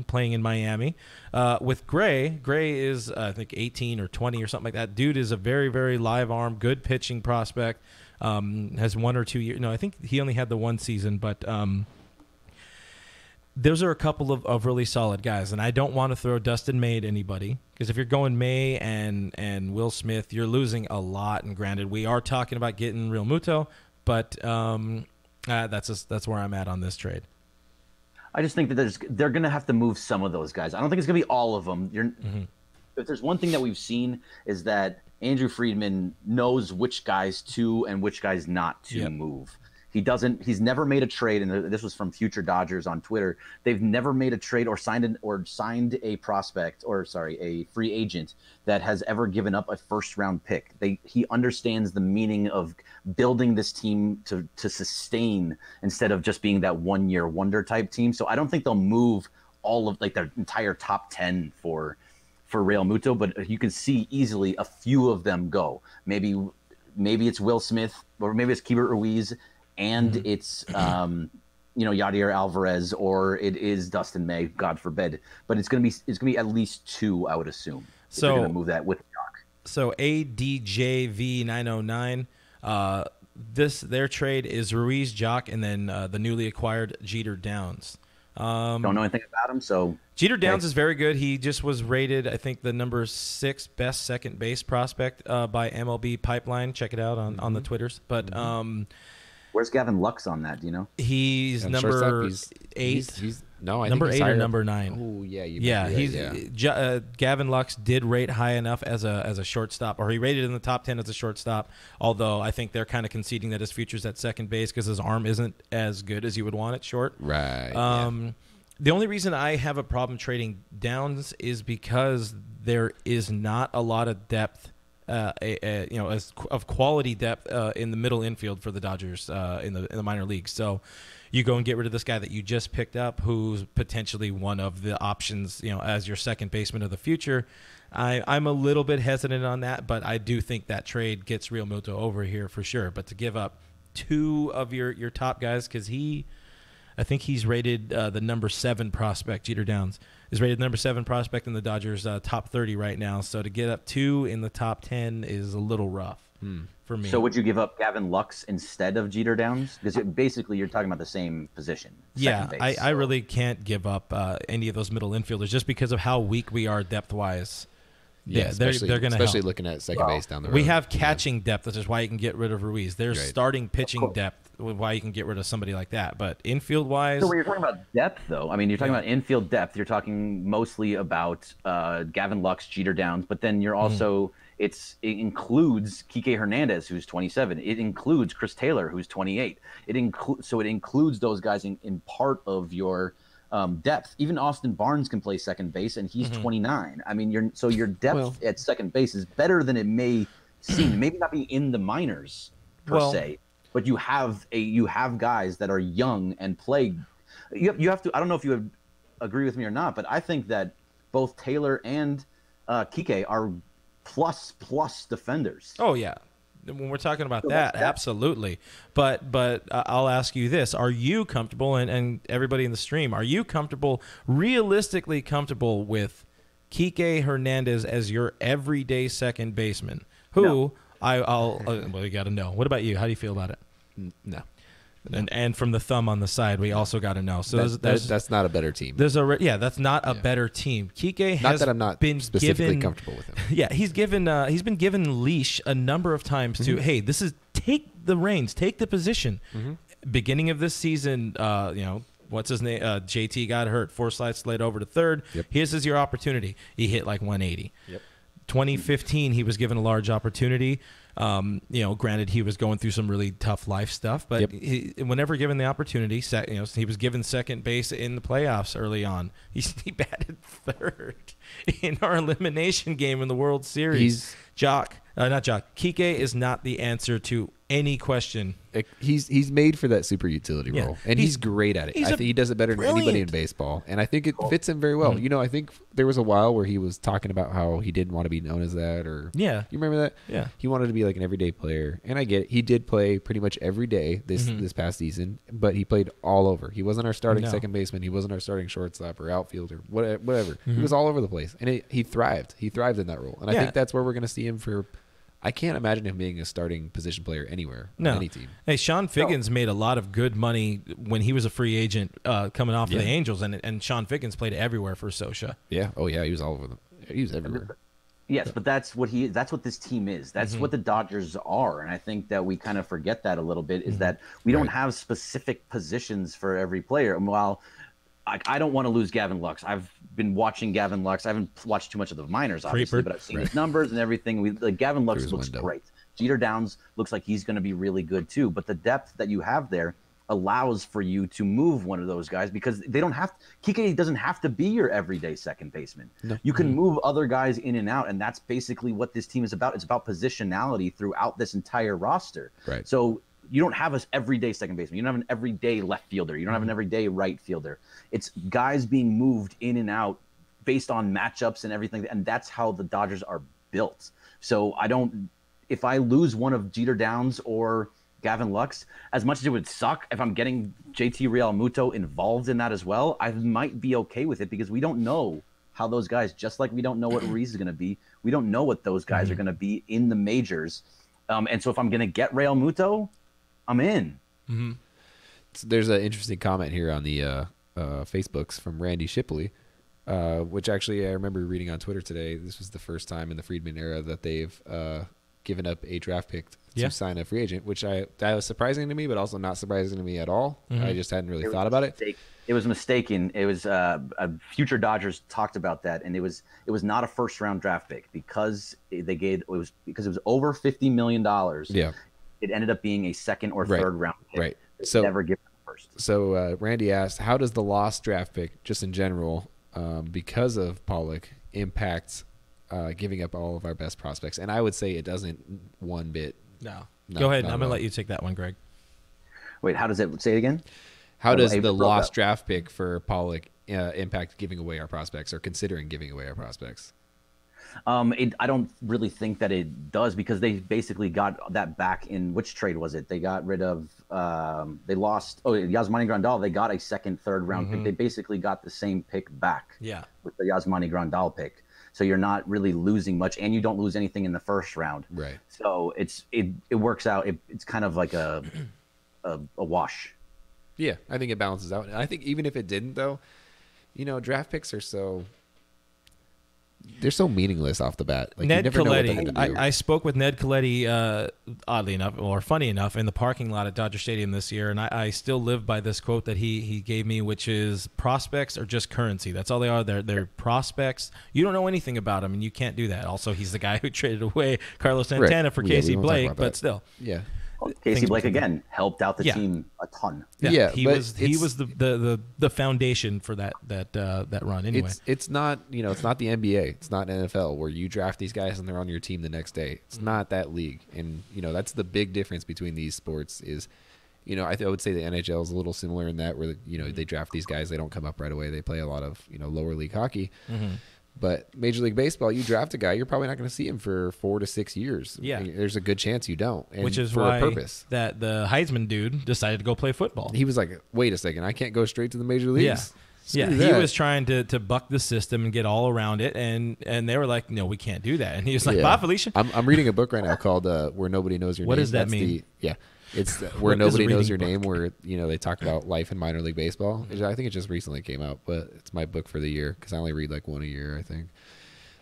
playing in Miami. With Gray is, I think, 18 or 20 or something like that. Dude is a very, very live arm, good pitching prospect. Has 1 or 2 years. No, I think he only had the 1 season, but those are a couple of really solid guys. And I don't want to throw Dustin May at anybody, because if you're going May and Will Smith, you're losing a lot. And granted, we are talking about getting Realmuto, but that's where I'm at on this trade. I just think that they're going to have to move some of those guys. I don't think it's going to be all of them. If there's one thing that we've seen is that Andrew Friedman knows which guys to and which guys not to move. He's never made a trade, and this was from Future Dodgers on Twitter. They've never made a trade or signed a prospect, a free agent that has ever given up a first-round pick. He understands the meaning of building this team to sustain instead of just being that one-year wonder type team. So I don't think they'll move all of their entire top 10 for Realmuto, but you can see easily a few of them go. Maybe it's Will Smith, or maybe it's Keibert Ruiz, and it's Yadier Alvarez, or it is Dustin May, God forbid. But it's gonna be at least 2, I would assume. So they're gonna move that with Jock. So ADJV909, their trade is Ruiz, Jock, and then the newly acquired Jeter Downs. Don't know anything about him, so Jeter Downs is very good. He just was rated, I think, the number 6 best second base prospect by MLB Pipeline. Check it out on the Twitters. But where's Gavin Lux on that? Do you know? He's number 8. He's no, I number think 8 or number 9. Oh yeah, Gavin Lux did rate high enough as a shortstop, or he rated in the top 10 as a shortstop. Although I think they're kind of conceding that his future's at second base because his arm isn't as good as you would want it short. Right. The only reason I have a problem trading Downs is because there is not a lot of depth. Of quality depth in the middle infield for the Dodgers in the minor leagues. So you go and get rid of this guy that you just picked up, who's potentially one of the options, as your second baseman of the future. I'm a little bit hesitant on that, but I do think that trade gets Realmuto over here for sure. But to give up 2 of your top guys, because I think he's rated the number 7 prospect. Jeter Downs is rated number 7 prospect in the Dodgers top 30 right now. So to get up 2 in the top 10 is a little rough for me. So would you give up Gavin Lux instead of Jeter Downs? Because basically you're talking about the same position. Yeah, base, I really can't give up any of those middle infielders just because of how weak we are depth-wise. Yeah, they're going to especially looking at second base down the road. We have catching depth, which is why you can get rid of Ruiz. There's starting pitching depth, why you can get rid of somebody like that. But infield-wise... So when you're talking about depth, though, I mean, you're talking about infield depth. You're talking mostly about Gavin Lux, Jeter Downs, but then you're also... It includes Kike Hernandez, who's 27. It includes Chris Taylor, who's 28. It includes those guys in part of your... depth. Even Austin Barnes can play second base, and he's 29. I mean, your depth at second base is better than it may seem. Maybe not be in the minors per se, but you have guys that are young and play. You have to. I don't know if you would agree with me or not, but I think that both Taylor and Kike are plus defenders. Oh yeah, when we're talking about that, absolutely. But I'll ask you this: are you comfortable, and everybody in the stream, are you comfortable, realistically comfortable with Kike Hernandez as your everyday second baseman? Who No. well, you got to know. What about you? How do you feel about it? No. And from the thumb on the side, we also got to know. So that's not a better team. That's not a better team. Kike has not that I'm not been specifically given, comfortable with him. Yeah, he's been given leash a number of times to, hey, this is take the reins, take the position. Beginning of this season, what's his name? JT got hurt. Forsythe slid over to third. Yep. Here's your opportunity. He hit like 180. Yep. 2015, he was given a large opportunity. Granted, he was going through some really tough life stuff, but whenever given the opportunity, he was given second base in the playoffs early on. He batted third in our elimination game in the World Series. Kike is not the answer to any question. He's made for that super utility role, and he's great at it. I think he does it better than anybody in baseball, and I think it fits him very well. I think there was a while where he was talking about how he didn't want to be known as that, or you remember that? Yeah, he wanted to be like an everyday player, and I get it. He did play pretty much every day this past season, but he played all over. He wasn't our starting second baseman. He wasn't our starting shortstop or outfielder, whatever. He was all over the place, and he thrived. He thrived in that role, and I think that's where we're going to see him for. I can't imagine him being a starting position player anywhere on any team. Hey, Sean Figgins made a lot of good money when he was a free agent coming off of the Angels, and Sean Figgins played everywhere for Scioscia. Yeah. Oh, yeah. He was all over them. He was everywhere. Yes, but that's what this team is. That's what the Dodgers are. And I think that we kind of forget that a little bit, is that we don't have specific positions for every player. And while I don't want to lose Gavin Lux. I've been watching Gavin Lux. I haven't watched too much of the minors, obviously, but I've seen his numbers and everything. Gavin Lux looks great. Jeter Downs looks like he's going to be really good too. But the depth that you have there allows for you to move one of those guys, because they don't have Kike doesn't have to be your everyday second baseman. No. You can move other guys in and out, and that's basically what this team is about. It's about positionality throughout this entire roster. Right. So you don't have an everyday second baseman. You don't have an everyday left fielder. You don't have an everyday right fielder. It's guys being moved in and out based on matchups and everything, and that's how the Dodgers are built. So if I lose one of Jeter Downs or Gavin Lux, as much as it would suck if I'm getting JT Realmuto involved in that as well, I might be okay with it, because we don't know how those guys, just like we don't know what Ruiz is going to be, we don't know what those guys are going to be in the majors. And so if I'm going to get Realmuto, I'm in. So there's an interesting comment here on the Facebooks from Randy Shipley, which actually I remember reading on Twitter today. This was the first time in the Friedman era that they've given up a draft pick to sign a free agent, which that was surprising to me, but also not surprising to me at all. I just hadn't really thought about it. It was mistaken. It was future Dodgers talked about that, and it was not a first round draft pick, because it was over $50 million. Yeah. It ended up being a second or third round pick. Right. So never given first. So Randy asked, how does the lost draft pick, just in general, because of Pollock, impact giving up all of our best prospects? And I would say it doesn't one bit. No. Go ahead. I'm going to let you take that one, Greg. Wait, how does it say it again? How does the lost draft pick for Pollock impact giving away our prospects, or considering giving away our prospects? I don't really think that it does, because they basically got that back in which trade was it? They got rid of they lost Yasmani Grandal. They got a second, third round pick. They basically got the same pick back. Yeah. With the Yasmani Grandal pick. So you're not really losing much, and you don't lose anything in the first round. Right. So it works out. It's kind of like a wash. Yeah, I think it balances out. And I think even if it didn't, though, draft picks are they're so meaningless off the bat. Like, Ned you never Coletti, know what they're I spoke with Ned Coletti, oddly enough, or funny enough, in the parking lot at Dodger Stadium this year, and I still live by this quote that he gave me, which is, prospects are just currency. That's all they are. They're prospects. You don't know anything about them, and you can't do that. Also, he's the guy who traded away Carlos Santana for Casey Blake, but still. Yeah. Casey Blake again helped out the team a ton. Yeah, he was the foundation for that run. Anyway, it's not it's not the NBA, it's not NFL where you draft these guys and they're on your team the next day. It's not that league, and that's the big difference between these sports. Is I would say the NHL is a little similar in that, where they draft these guys, they don't come up right away, they play a lot of lower league hockey. But Major League Baseball, you draft a guy, you're probably not going to see him for 4 to 6 years. Yeah. There's a good chance you don't. And which is for why a purpose. That the Heisman dude decided to go play football. He was like, wait a second, I can't go straight to the major leagues. Yeah, he was trying to buck the system and get all around it, and they were like, no, we can't do that. And he was like, bye, Felicia. I'm reading a book right now called Where Nobody Knows Your Name. What does that mean? It's Where Nobody Knows Your Name, where they talk about life in minor league baseball. I think it just recently came out, but it's my book for the year because I only read like one a year, I think.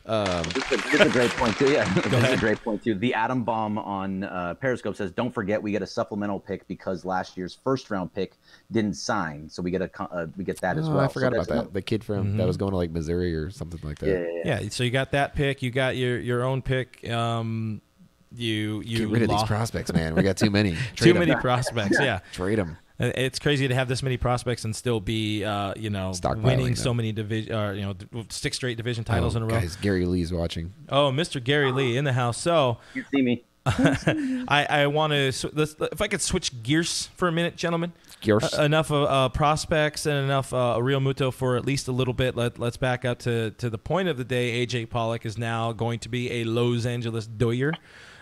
This is a great point too. Yeah, this is a great point too. The Atom Bomb on Periscope says, "Don't forget, we get a supplemental pick because last year's first round pick didn't sign, so we get that as well." I forgot about that. The kid from that was going to like Missouri or something like that. Yeah. So you got that pick. You got your own pick. You get rid of these prospects, man. We got too many. Too many prospects. Yeah, trade them. It's crazy to have this many prospects and still be, winning so many 6 straight division titles in a row. Guys, Gary Lee's watching. Oh, Mr. Gary Lee in the house. So you see me. I want to. If I could switch gears for a minute, gentlemen. Gears. Enough of prospects and enough Realmuto for at least a little bit. Let's back up to the point of the day. AJ Pollock is now going to be a Los Angeles Doyer,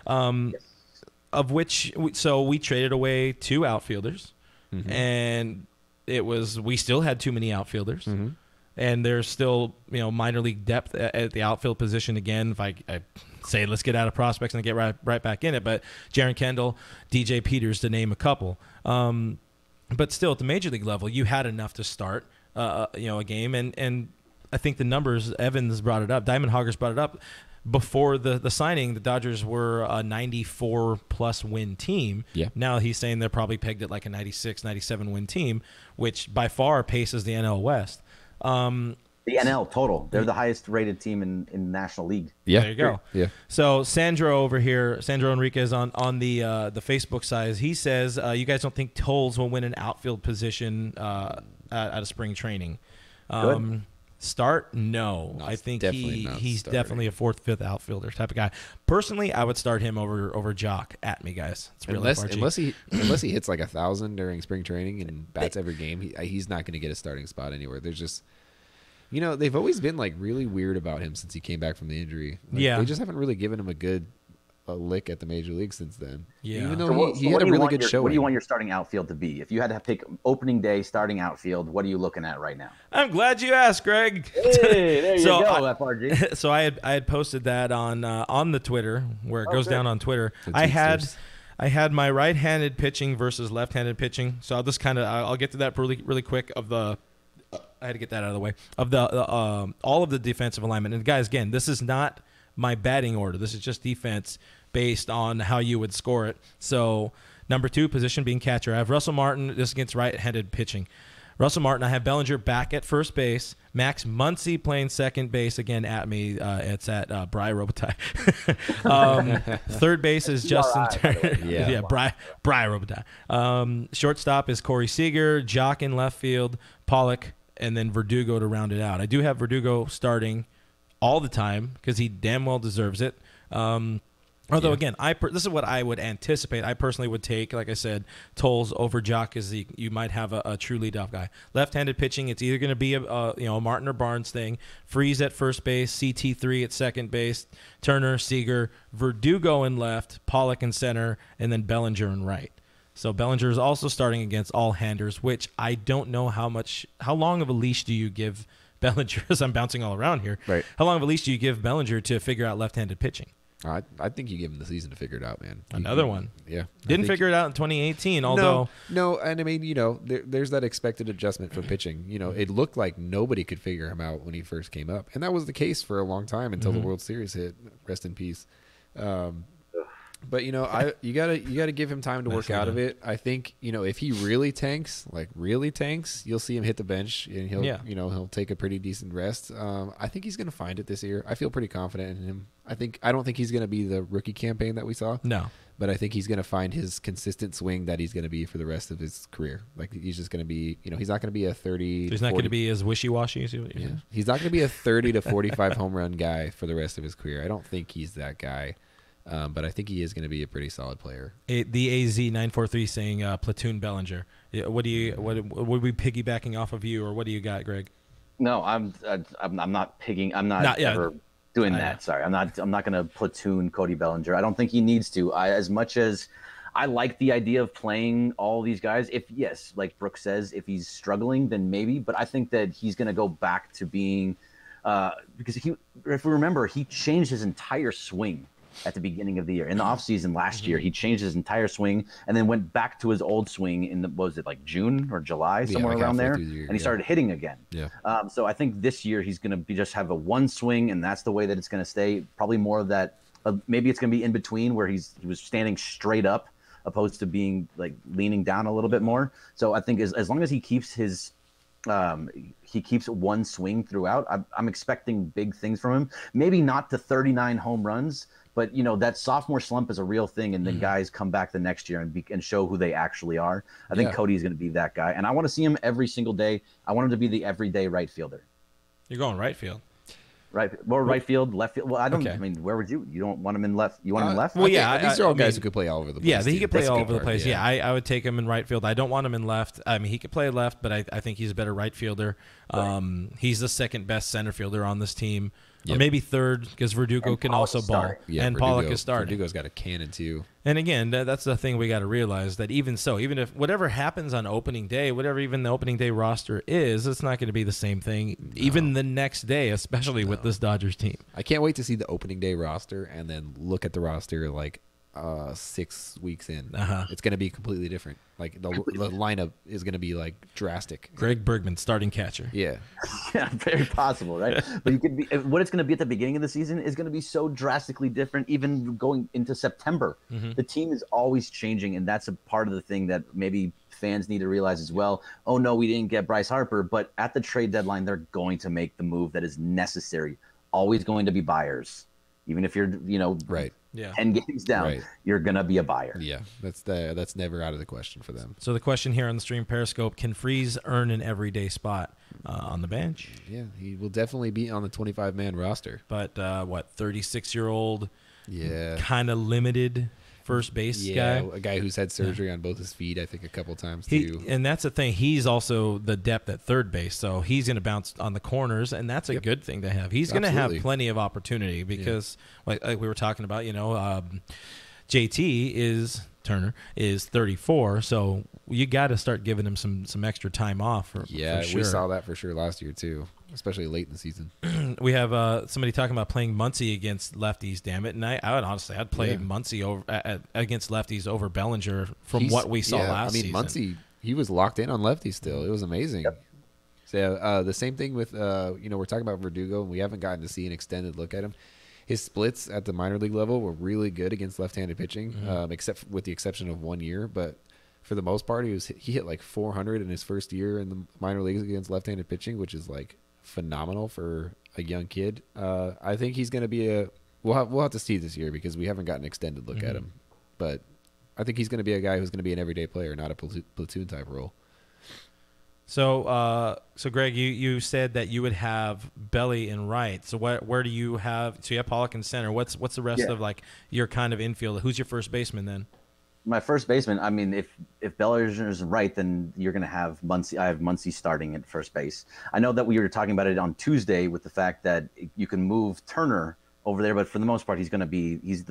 of which we traded away 2 outfielders. Mm-hmm. And we still had too many outfielders, and there's still minor league depth at the outfield position. Again, if I say let's get out of prospects and get right back in it, but Jaron Kendall, DJ Peters, to name a couple. But still at the major league level, you had enough to start a game, and I think the numbers, Evans brought it up, Diamond Hoggers brought it up. Before the signing, the Dodgers were a 94-plus win team. Yeah. Now he's saying they're probably pegged at like a 96, 97 win team, which by far paces the NL West. The NL total. They're the highest rated team in the National League. Yeah. There you go. Yeah. So Sandro over here, Sandro Enriquez on the Facebook side, he says, you guys don't think Tolles will win an outfield position out of spring training? Good. Start? No. I think he's definitely a 4th, 5th outfielder type of guy. Personally, I would start him over Jock at me, guys. It's really unless he hits like 1,000 during spring training and bats every game, he's not going to get a starting spot anywhere. There's just they've always been like really weird about him since he came back from the injury. They just haven't really given him a lick at the major league since then. Yeah. Even though he had a really good showing. What do you want your starting outfield to be? If you had to pick opening day starting outfield, what are you looking at right now? I'm glad you asked, Greg. Hey, there you go, FRG. So I had posted that on the Twitter where it goes down on Twitter. I had my right-handed pitching versus left-handed pitching. So I'll just I'll get to that really really quick. I had to get that out of the way of the all of the defensive alignment. And guys, again, this is not my batting order. This is just defense based on how you would score it. So number 2 position being catcher. I have Russell Martin. This against right-handed pitching. Russell Martin. I have Bellinger back at first base. Max Muncy playing second base again at me. It's at Bri Robitaille. Third base is Justin Turner. Yeah, Bri Robitaille. Shortstop is Corey Seager. Jock in left field. Pollock, and then Verdugo to round it out. I do have Verdugo starting all the time because he damn well deserves it. Although, again, this is what I would anticipate. I personally would take, like I said, Tolles over Jock because you might have a true leadoff guy. Left-handed pitching, it's either going to be a Martin or Barnes thing. Freeze at first base, CT3 at second base, Turner, Seager, Verdugo in left, Pollock in center, and then Bellinger in right. So Bellinger is also starting against all handers, which I don't know how long of a leash do you give Bellinger, as I'm bouncing all around here. Right. How long of a leash do you give Bellinger to figure out left-handed pitching? I think you give him the season to figure it out, man. Another one. Yeah. Didn't figure it out in 2018, although... No, and I mean, there's that expected adjustment for pitching. It looked like nobody could figure him out when he first came up. And that was the case for a long time until the World Series hit. Rest in peace. But you gotta give him time to work out of it. I think if he really tanks, you'll see him hit the bench and he'll take a pretty decent rest. I think he's gonna find it this year. I feel pretty confident in him. I don't think he's gonna be the rookie campaign that we saw. No, but I think he's gonna find his consistent swing that he's gonna be for the rest of his career. Like he's just gonna be, he's not gonna be a 30. He's not gonna be as wishy-washy as He's not gonna be a 30 to 45 home run guy for the rest of his career. I don't think he's that guy. But I think he is going to be a pretty solid player. The AZ943 saying platoon Bellinger. What would we piggybacking off of you, or what do you got, Greg? No, I'm not picking. I'm not ever doing that. Sorry, I'm not going to platoon Cody Bellinger. I don't think he needs to. As much as I like the idea of playing all these guys. If yes, like Brooks says, if he's struggling, then maybe. But I think that he's going to go back to being because if we remember, he changed his entire swing at the beginning of the year. In the offseason last year, he changed his entire swing and then went back to his old swing in what was it, like June or July, somewhere around there, and he started hitting again. Yeah. So I think this year he's going to just have a one swing, and that's the way that it's going to stay. Probably more of that. Maybe it's going to be in between where he was standing straight up opposed to being like leaning down a little bit more. So I think as long as he keeps his he keeps one swing throughout, I'm expecting big things from him. Maybe not to 39 home runs, but that sophomore slump is a real thing, and then guys come back the next year and show who they actually are. I think Cody's going to be that guy, and I want to see him every single day. I want him to be the everyday right fielder. You're going right field. Right, more right field, left field. Well, I don't. Okay. I mean, where would you don't want him in left? You want him in left? Well, yeah, these are all guys who could play all over the place. Yeah, he could play all over the place. Yeah, I would take him in right field. I don't want him in left. I mean, he could play left, but I think he's a better right fielder. Right. He's the second best center fielder on this team. Yep. Or maybe third, because Verdugo can also ball. Yeah, and Pollock is starting. Verdugo's got a cannon, too. And again, that's the thing we got to realize, that even if whatever happens on opening day, whatever even the opening day roster is, it's not going to be the same thing even the next day, especially with this Dodgers team. I can't wait to see the opening day roster and then look at the roster like 6 weeks in. It's going to be completely different. Like the lineup is going to be like drastic. Greg Bergman, starting catcher. Yeah. Yeah, very possible, right? But you could be what it's going to be at the beginning of the season is going to be so drastically different, even going into September. The team is always changing, and that's a part of the thing that maybe fans need to realize as well. Oh no, we didn't get Bryce Harper, but at the trade deadline, they're going to make the move that is necessary. Always going to be buyers, even if you're, right. 10 games down, you're going to be a buyer. Yeah, that's never out of the question for them. So the question here on the stream Periscope, can Freese earn an everyday spot on the bench? Yeah, he will definitely be on the 25-man roster. But 36-year-old, yeah, kind of limited first base guy. A guy who's had surgery on both his feet, I think, a couple times too. And that's the thing. He's also the depth at third base, so he's going to bounce on the corners, and that's a good thing to have. He's going to have plenty of opportunity because, like we were talking about, JT Turner is 34, so you got to start giving him some extra time off. For sure. We saw that for sure last year too, especially late in the season. We have somebody talking about playing Muncy against lefties. Damn it! And I'd play Muncy over against lefties over Bellinger from what we saw last season. Muncy, he was locked in on lefties still. It was amazing. Yep. So the same thing with we're talking about Verdugo, and we haven't gotten to see an extended look at him. His splits at the minor league level were really good against left-handed pitching, except with the exception of 1 year. But for the most part, he hit like 400 in his first year in the minor leagues against left-handed pitching, which is like phenomenal for a young kid. I think he's going to be we'll have to see this year because we haven't gotten an extended look at him. But I think he's going to be a guy who's going to be an everyday player, not a platoon type role. So, Greg, you said that you would have Belly in right. So where do you have? So you have Pollock in center. What's the rest of like your kind of infield? Who's your first baseman then? My first baseman. I mean, if Bellinger's right, then you're going to have Muncy. I have Muncy starting at first base. I know that we were talking about it on Tuesday with the fact that you can move Turner over there, but for the most part, he is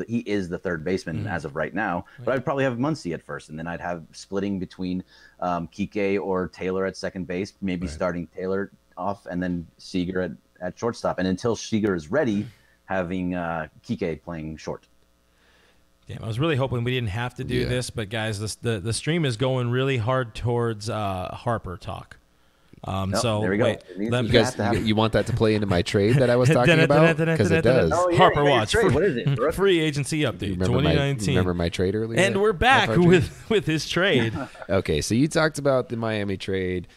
the third baseman as of right now. But I'd probably have Muncy at first, and then I'd have splitting between Kike or Taylor at second base, maybe starting Taylor off, and then Seager at shortstop. And until Seager is ready, having Kike playing short. Damn, I was really hoping we didn't have to do this, but guys, the stream is going really hard towards Harper talk. So there we go. You want that to play into my trade that I was talking about? Because it does. Oh, yeah, Harper Watch. What is it? Free agency update 2019. Remember my trade earlier? And we're back with his trade. Okay, so you talked about the Miami trade.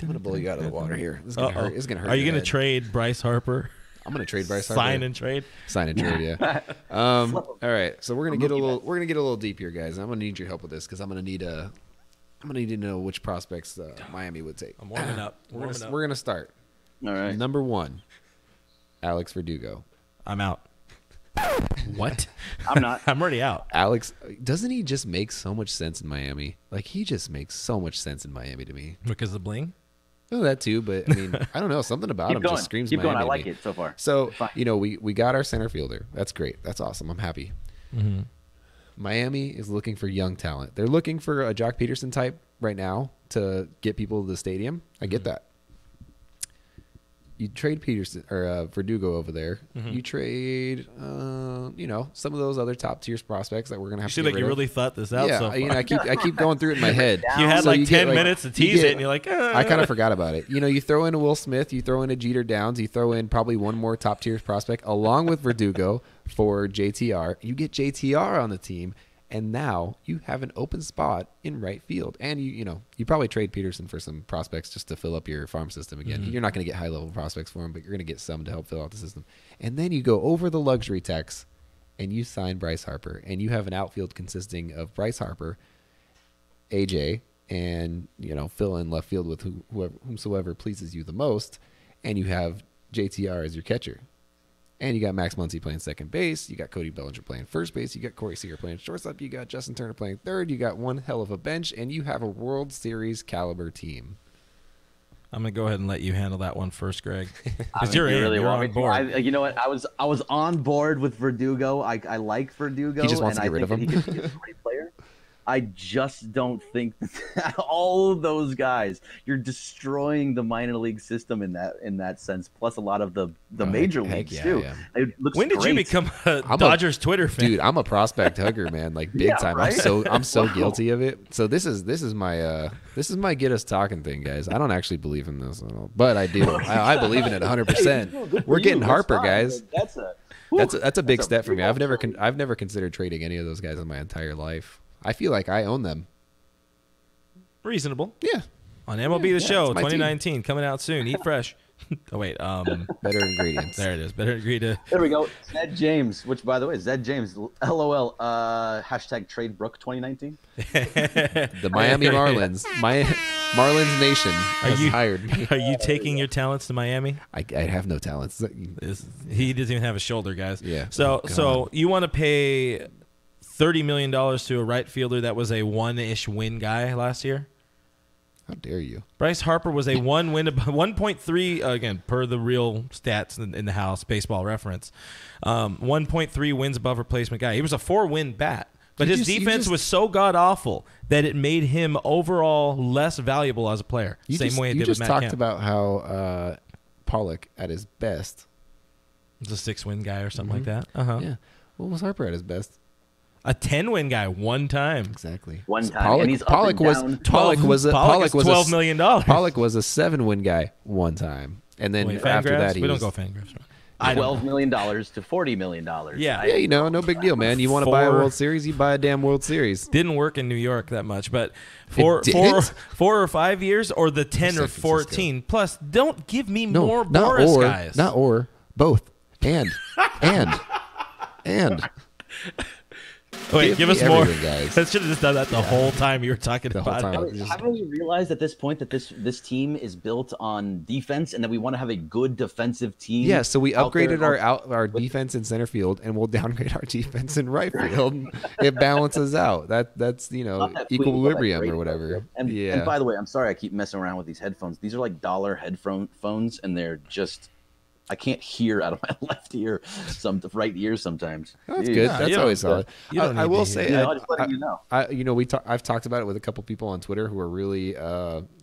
I'm going to blow you out of the water here. This is going to hurt. It's going to hurt. Are you going to trade Bryce Harper? I'm going to trade Bryce Harper. Sign and trade. Yeah. All right, so we're going to get a little deep here, guys. I'm going to need your help with this because I'm going to need to know which prospects Miami would take. I'm warming up. We're going to start. All right. Number 1, Alex Verdugo. I'm out. What? I'm not. I'm already out. Alex, doesn't he just make so much sense in Miami? Like, he just makes so much sense in Miami to me. Because of the bling? Oh, that too, but I mean, I don't know. Something about him just screams Keep Miami. going. I like it so far. So, we got our center fielder. That's great. That's awesome. I'm happy. Mm-hmm. Miami is looking for young talent. They're looking for a Jock Peterson type right now to get people to the stadium. I get that. You trade Peterson or Verdugo over there. Mm-hmm. You trade, some of those other top tier prospects that we're gonna have to. You seem like you really thought this out. Yeah, so far. I keep going through it in my head. You had 10 minutes to tease it, and you're like, I kind of forgot about it. You throw in a Will Smith, you throw in a Jeter Downs, you throw in probably one more top tier prospect along with Verdugo for JTR. You get JTR on the team. And now you have an open spot in right field. And you probably trade Peterson for some prospects just to fill up your farm system again. Mm-hmm. You're not going to get high level prospects for him, but you're going to get some to help fill out the system. And then you go over the luxury tax and you sign Bryce Harper. And you have an outfield consisting of Bryce Harper, AJ, and fill in left field with whomsoever pleases you the most. And you have JTR as your catcher. And you got Max Muncy playing second base. You got Cody Bellinger playing first base. You got Corey Seager playing shortstop. You got Justin Turner playing third. You got one hell of a bench. And you have a World Series caliber team. I'm going to go ahead and let you handle that one first, Greg. Because you're on board. You know what? I was on board with Verdugo. I like Verdugo. He just wants to get rid of him. He could be a great player. I just don't think that all of those guys, you're destroying the minor league system in that sense. Plus a lot of the major leagues too. Yeah. It looks when did great. you become a Dodgers Twitter fan? Dude, I'm a prospect hugger, man, like big time. Right? I'm so guilty of it. So this is my get us talking thing, guys. I don't actually believe in this at all, but I do. I believe in it 100%. We're getting Harper, guys. That's a big step for me. I've never considered trading any of those guys in my entire life. I feel like I own them. Reasonable. Yeah. On MLB The Show, 2019, team. Coming out soon. Eat fresh. Oh, wait. Better ingredients. There it is. Better ingredient. There we go. Zed James, which, by the way, Zed James, LOL, hashtag trade Brook 2019. The Miami Marlins. Marlins Nation has hired me. Are you taking your talents to Miami? I have no talents. He doesn't even have a shoulder, guys. Yeah. So you want to pay $30 million to a right fielder that was a one-ish win guy last year? How dare you? Bryce Harper was a 1.3, again, per the real stats in the house, Baseball Reference, 1.3 wins above replacement guy. He was a 4-win bat, but his defense was so god-awful that it made him overall less valuable as a player. Same way it did with Matt Kemp. You just talked about how Pollock at his best. He was a 6-win guy or something like that. Uh-huh. Yeah. What was Harper at his best? A 10-win guy one time. Exactly. One time. And he's Pollock was $12 million. Pollock was a 7-win guy one time. And then after that, we don't go Fangraphs. $12 million to $40 million. Yeah. No big deal, man. You want to buy a World Series, you buy a damn World Series. Didn't work in New York that much, but 4 or 5 years or the 10 or 14. Plus, don't give me more Boris guys. Not or, both. And. Wait, give us more. Guys. I should have just done that the whole time you were talking about it. Haven't we realized at this point that this team is built on defense and that we want to have a good defensive team? Yeah, so we upgraded our defense in center field and we'll downgrade our defense in right field. It balances out. That's equilibrium or whatever. And by the way, I'm sorry I keep messing around with these headphones. These are like dollar headphones and they're just I can't hear out of my left ear, right ear sometimes. That's good. That's always solid. I will say, I've talked about it with a couple people on Twitter who are really,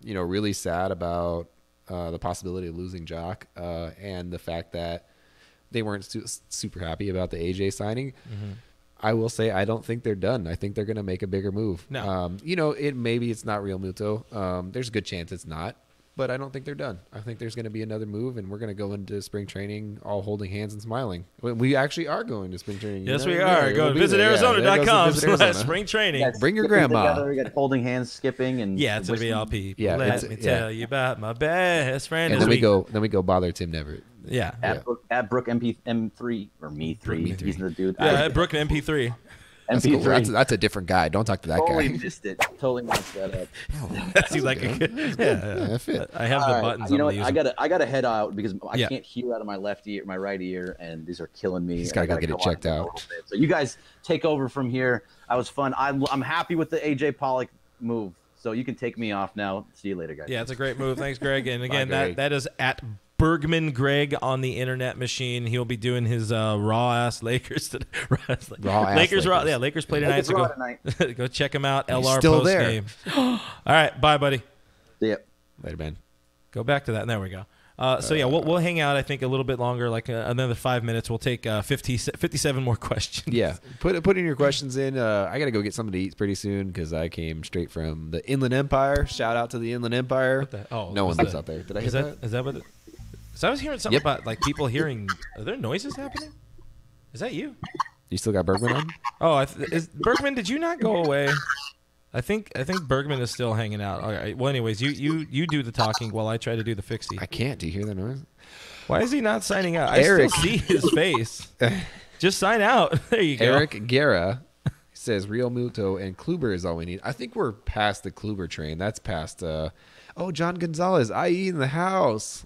really sad about the possibility of losing Jock and the fact that they weren't super happy about the AJ signing. Mm-hmm. I will say I don't think they're done. I think they're going to make a bigger move. No. Maybe it's not Realmuto. There's a good chance it's not. But I don't think they're done. I think there's going to be another move, and we're going to go into spring training all holding hands and smiling. We actually are going to spring training. Yes, we are. Go to visitarizona.com/spring training. Yes, bring your grandma. Together, we got holding hands, skipping, and it's going to be all people. Yeah, Let me tell you about my best friend. And then we go bother Tim Neverett. Yeah. At Brook M3 or me3. He's the dude. Yeah, at Brook MP3. MP3. Cool. That's a different guy. Don't talk to that guy. Totally messed that up. That seems like a good. Yeah, fit. I have the buttons. You know what? I gotta head out because I can't hear out of my right ear, and these are killing me. He's gotta go get it checked out. So you guys take over from here. I was fun. I'm happy with the AJ Pollock move. So you can take me off now. See you later, guys. Yeah, it's a great move. Thanks, Greg. And again, Bye, that is at Bergman Greg on the internet machine. He'll be doing his raw ass Lakers today. Lakers. Yeah, Lakers play tonight. So go check him out. LR post game. All right, bye, buddy. See ya. Later, man. Go back to that. And there we go. So yeah, we'll hang out. I think a little bit longer, like another 5 minutes. We'll take 57 more questions. Yeah, put in your questions in. I gotta go get something to eat pretty soon because I came straight from the Inland Empire. Shout out to the Inland Empire. No one lives out there. Did I hit that? Is that what? So I was hearing something about like people hearing. Are there noises happening? Is that you? You still got Bergman on? Oh, Bergman? Did you not go away? I think Bergman is still hanging out. All right. Well, anyways, you do the talking while I try to do the fixie. I can't. Do you hear that noise? Why is he not signing out? Eric. I still see his face. Just sign out. There you go. Eric Guerra says Realmuto and Kluber is all we need. I think we're past the Kluber train. That's past. John Gonzalez, IE in the house.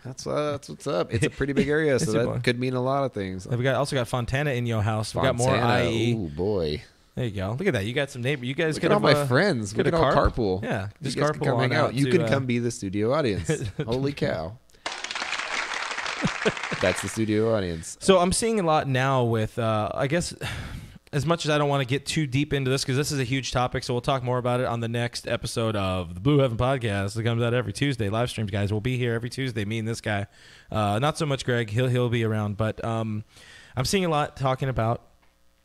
That's what's up. It's a pretty big area, so that could mean a lot of things. We also got Fontana in your house. We got more IE. Oh boy. There you go. Look at that. You got some neighbors. You guys look at all my friends. We could all carpool. Yeah, just you guys can come hang out. You can come be the studio audience. Holy cow. That's the studio audience. So I'm seeing a lot now with, I guess, as much as I don't want to get too deep into this because this is a huge topic, so we'll talk more about it on the next episode of the Blue Heaven Podcast that comes out every Tuesday. Live streams, guys. We'll be here every Tuesday, me and this guy. Not so much Greg. He'll be around. But I'm seeing a lot talking about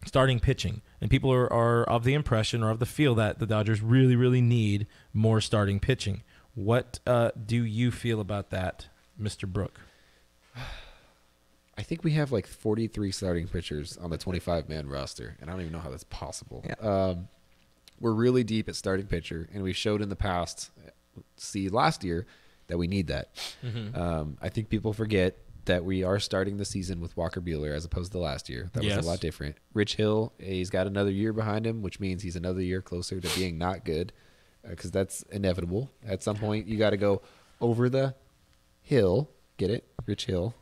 starting pitching. And people are of the impression or of the feel that the Dodgers really, really need more starting pitching. What do you feel about that, Mr. Brook? I think we have like 43 starting pitchers on the 25-man roster, and I don't even know how that's possible. Yeah. We're really deep at starting pitcher, and we showed in the past, last year, that we need that. Mm-hmm. I think people forget that we are starting the season with Walker Buehler as opposed to last year. That was a lot different. Rich Hill, he's got another year behind him, which means he's another year closer to being not good because that's inevitable. At some point, you got to go over the hill. Get it? Rich Hill.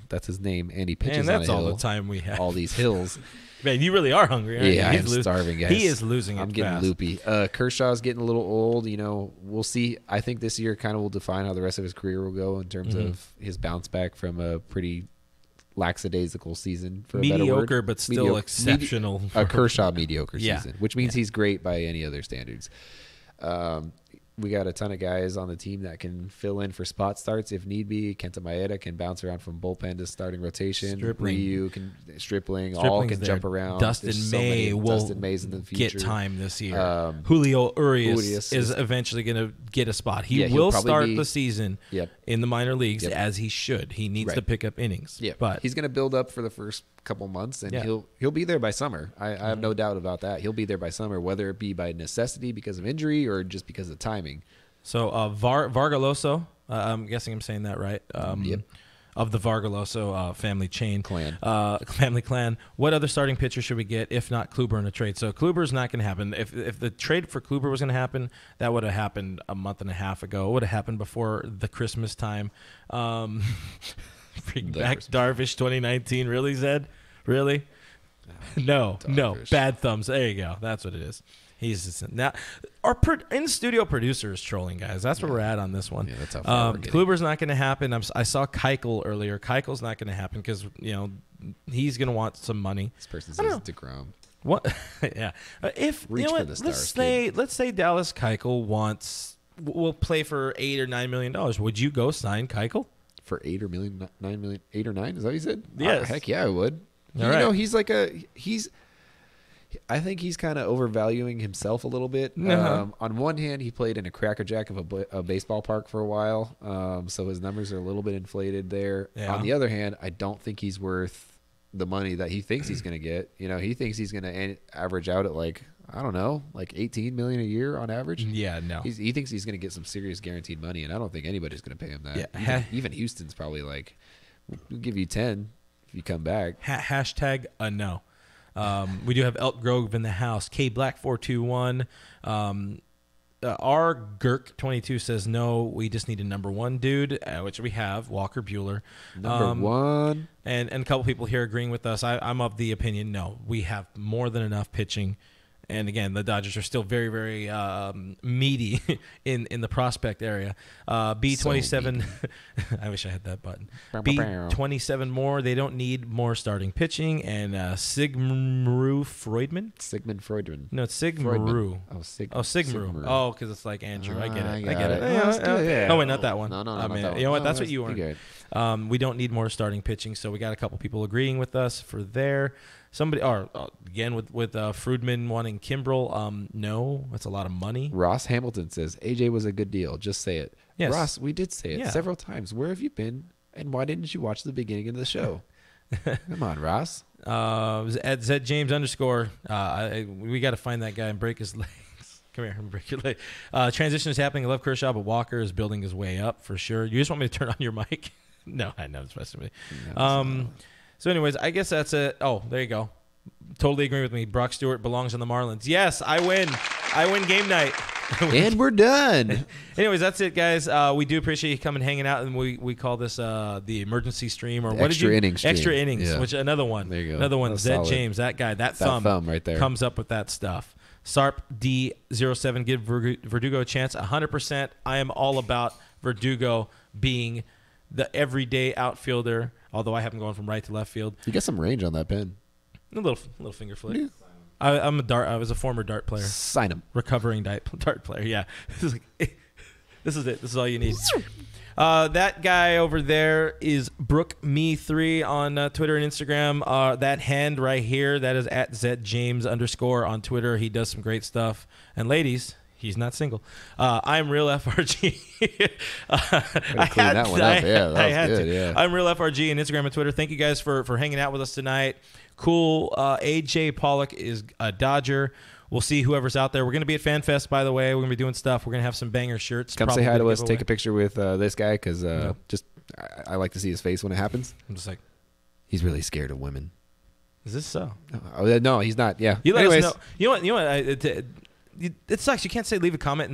That's his name, and he pitches on a hill. And that's all the time we have. All these hills. Man, you really are hungry, aren't you? Yeah, I'm starving, guys. He is losing it I'm getting fast. loopy. Kershaw's getting a little old. We'll see. I think this year kind of will define how the rest of his career will go in terms of his bounce back from a pretty lackadaisical season, for a better word. Mediocre, but still exceptional. A Kershaw mediocre season, which means he's great by any other standards. We got a ton of guys on the team that can fill in for spot starts if need be. Kenta Maeda can bounce around from bullpen to starting rotation. Ryu can Stripling all can jump around. Dustin May will in the future. Get time this year. Julio Urias is eventually going to get a spot. He will start the season in the minor leagues as he should. He needs to pick up innings. But he's going to build up for the first couple months, and he'll be there by summer. I have no doubt about that. He'll be there by summer, whether it be by necessity because of injury or just because of timing. So Vargaloso, I'm guessing I'm saying that right. Of the Vargaloso family clan. What other starting pitcher should we get if not Kluber in a trade? So Kluber's not going to happen. If the trade for Kluber was going to happen, that would have happened a month and a half ago. It would have happened before the Christmas time. Bring back Darvish 2019. Really, Zed? Really? No. Bad thumbs. There you go. That's what it is. He's just, now our in-studio producer is trolling, guys. That's where we're at on this one. Yeah, that's how far we're getting. Kluber's not going to happen. I saw Keuchel earlier. Keuchel's not going to happen because he's going to want some money. This person says DeGrom. What? Yeah. If reach for the stars. Let's say Dallas Keuchel will play for $8 or $9 million. Would you go sign Keuchel? For 8 or 9 million, 8 or 9? Is that what you said? Yes. Heck yeah, I would. He's like I think he's kind of overvaluing himself a little bit. On one hand, he played in a crackerjack of a baseball park for a while, so his numbers are a little bit inflated there. Yeah. On the other hand, I don't think he's worth the money that he thinks he's going to get. He thinks he's going to average out at like 18 million a year on average. Yeah, no. He thinks he's going to get some serious guaranteed money, and I don't think anybody's going to pay him that. Yeah. Even Houston's probably like, we'll give you 10 if you come back. Hashtag a no. We do have Elk Grove in the house. K Black 421. R Girk 22 says no. We just need a number one dude, which we have Walker Buehler. Number one. And a couple people here agreeing with us. I'm of the opinion no. We have more than enough pitching And again, the Dodgers are still very, very meaty in the prospect area. B27, I wish I had that button. B27 more. They don't need more starting pitching. And Sigmund Freudman. No, it's Sigmund. Sigmund. Oh, because it's like Andrew. I get it. Yeah. Oh, wait, not that one. No, not that one. You know what? That's what you want. We don't need more starting pitching, so we got a couple people agreeing with us for there. Somebody, again with Freudman wanting Kimbrel, no, that's a lot of money. Ross Hamilton says AJ was a good deal. Just say it. Yes. Ross, we did say it several times. Where have you been, and why didn't you watch the beginning of the show? Come on, Ross. At Zed James _ we got to find that guy and break his legs. Come here, break your leg. Transition is happening. I love Kershaw, but Walker is building his way up for sure. You just want me to turn on your mic? No, I know it's supposed to be. So anyways, I guess that's it. Oh, there you go. Totally agree with me. Brock Stewart belongs on the Marlins. Yes, I win. I win game night. And we're done. Anyways, that's it, guys. We do appreciate you coming hanging out, and we call this the emergency stream, or what extra did you? Innings Extra stream. innings, which another one. There you go. Another one. That's Zed solid. James, that guy, that thumb right there comes up with that stuff. Sarp D07, give Verdugo a chance. 100%. I am all about Verdugo being the everyday outfielder, although I haven't gone from right to left field. You got some range on that pen. A little finger flick. Yeah. I was a former dart player. Sign him. Recovering dart player. Yeah. This is it. This is all you need. That guy over there is BrookMe3 on Twitter and Instagram. That hand right here, that is at ZJames _ on Twitter. He does some great stuff. And ladies, he's not single. I'm Real FRG. I had that one up. Yeah, that was good. Yeah. I'm Real FRG on Instagram and Twitter. Thank you guys for hanging out with us tonight. Cool. AJ Pollock is a Dodger. We'll see whoever's out there. We're going to be at FanFest, by the way. We're going to be doing stuff. We're going to have some banger shirts. Come say hi to us. Take a picture with this guy because I like to see his face when it happens. I'm just like, he's really scared of women. Is this so? No, he's not. Yeah. You let us know. You know what? It sucks. You can't say leave a comment in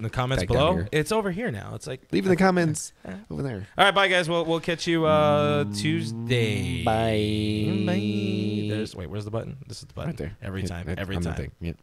the comments below. It's over here now. It's like leave in the comments over there. All right, bye guys. We'll catch you Tuesday. Bye. Where's the button? This is the button. Right there. Every time. Thing. Yep.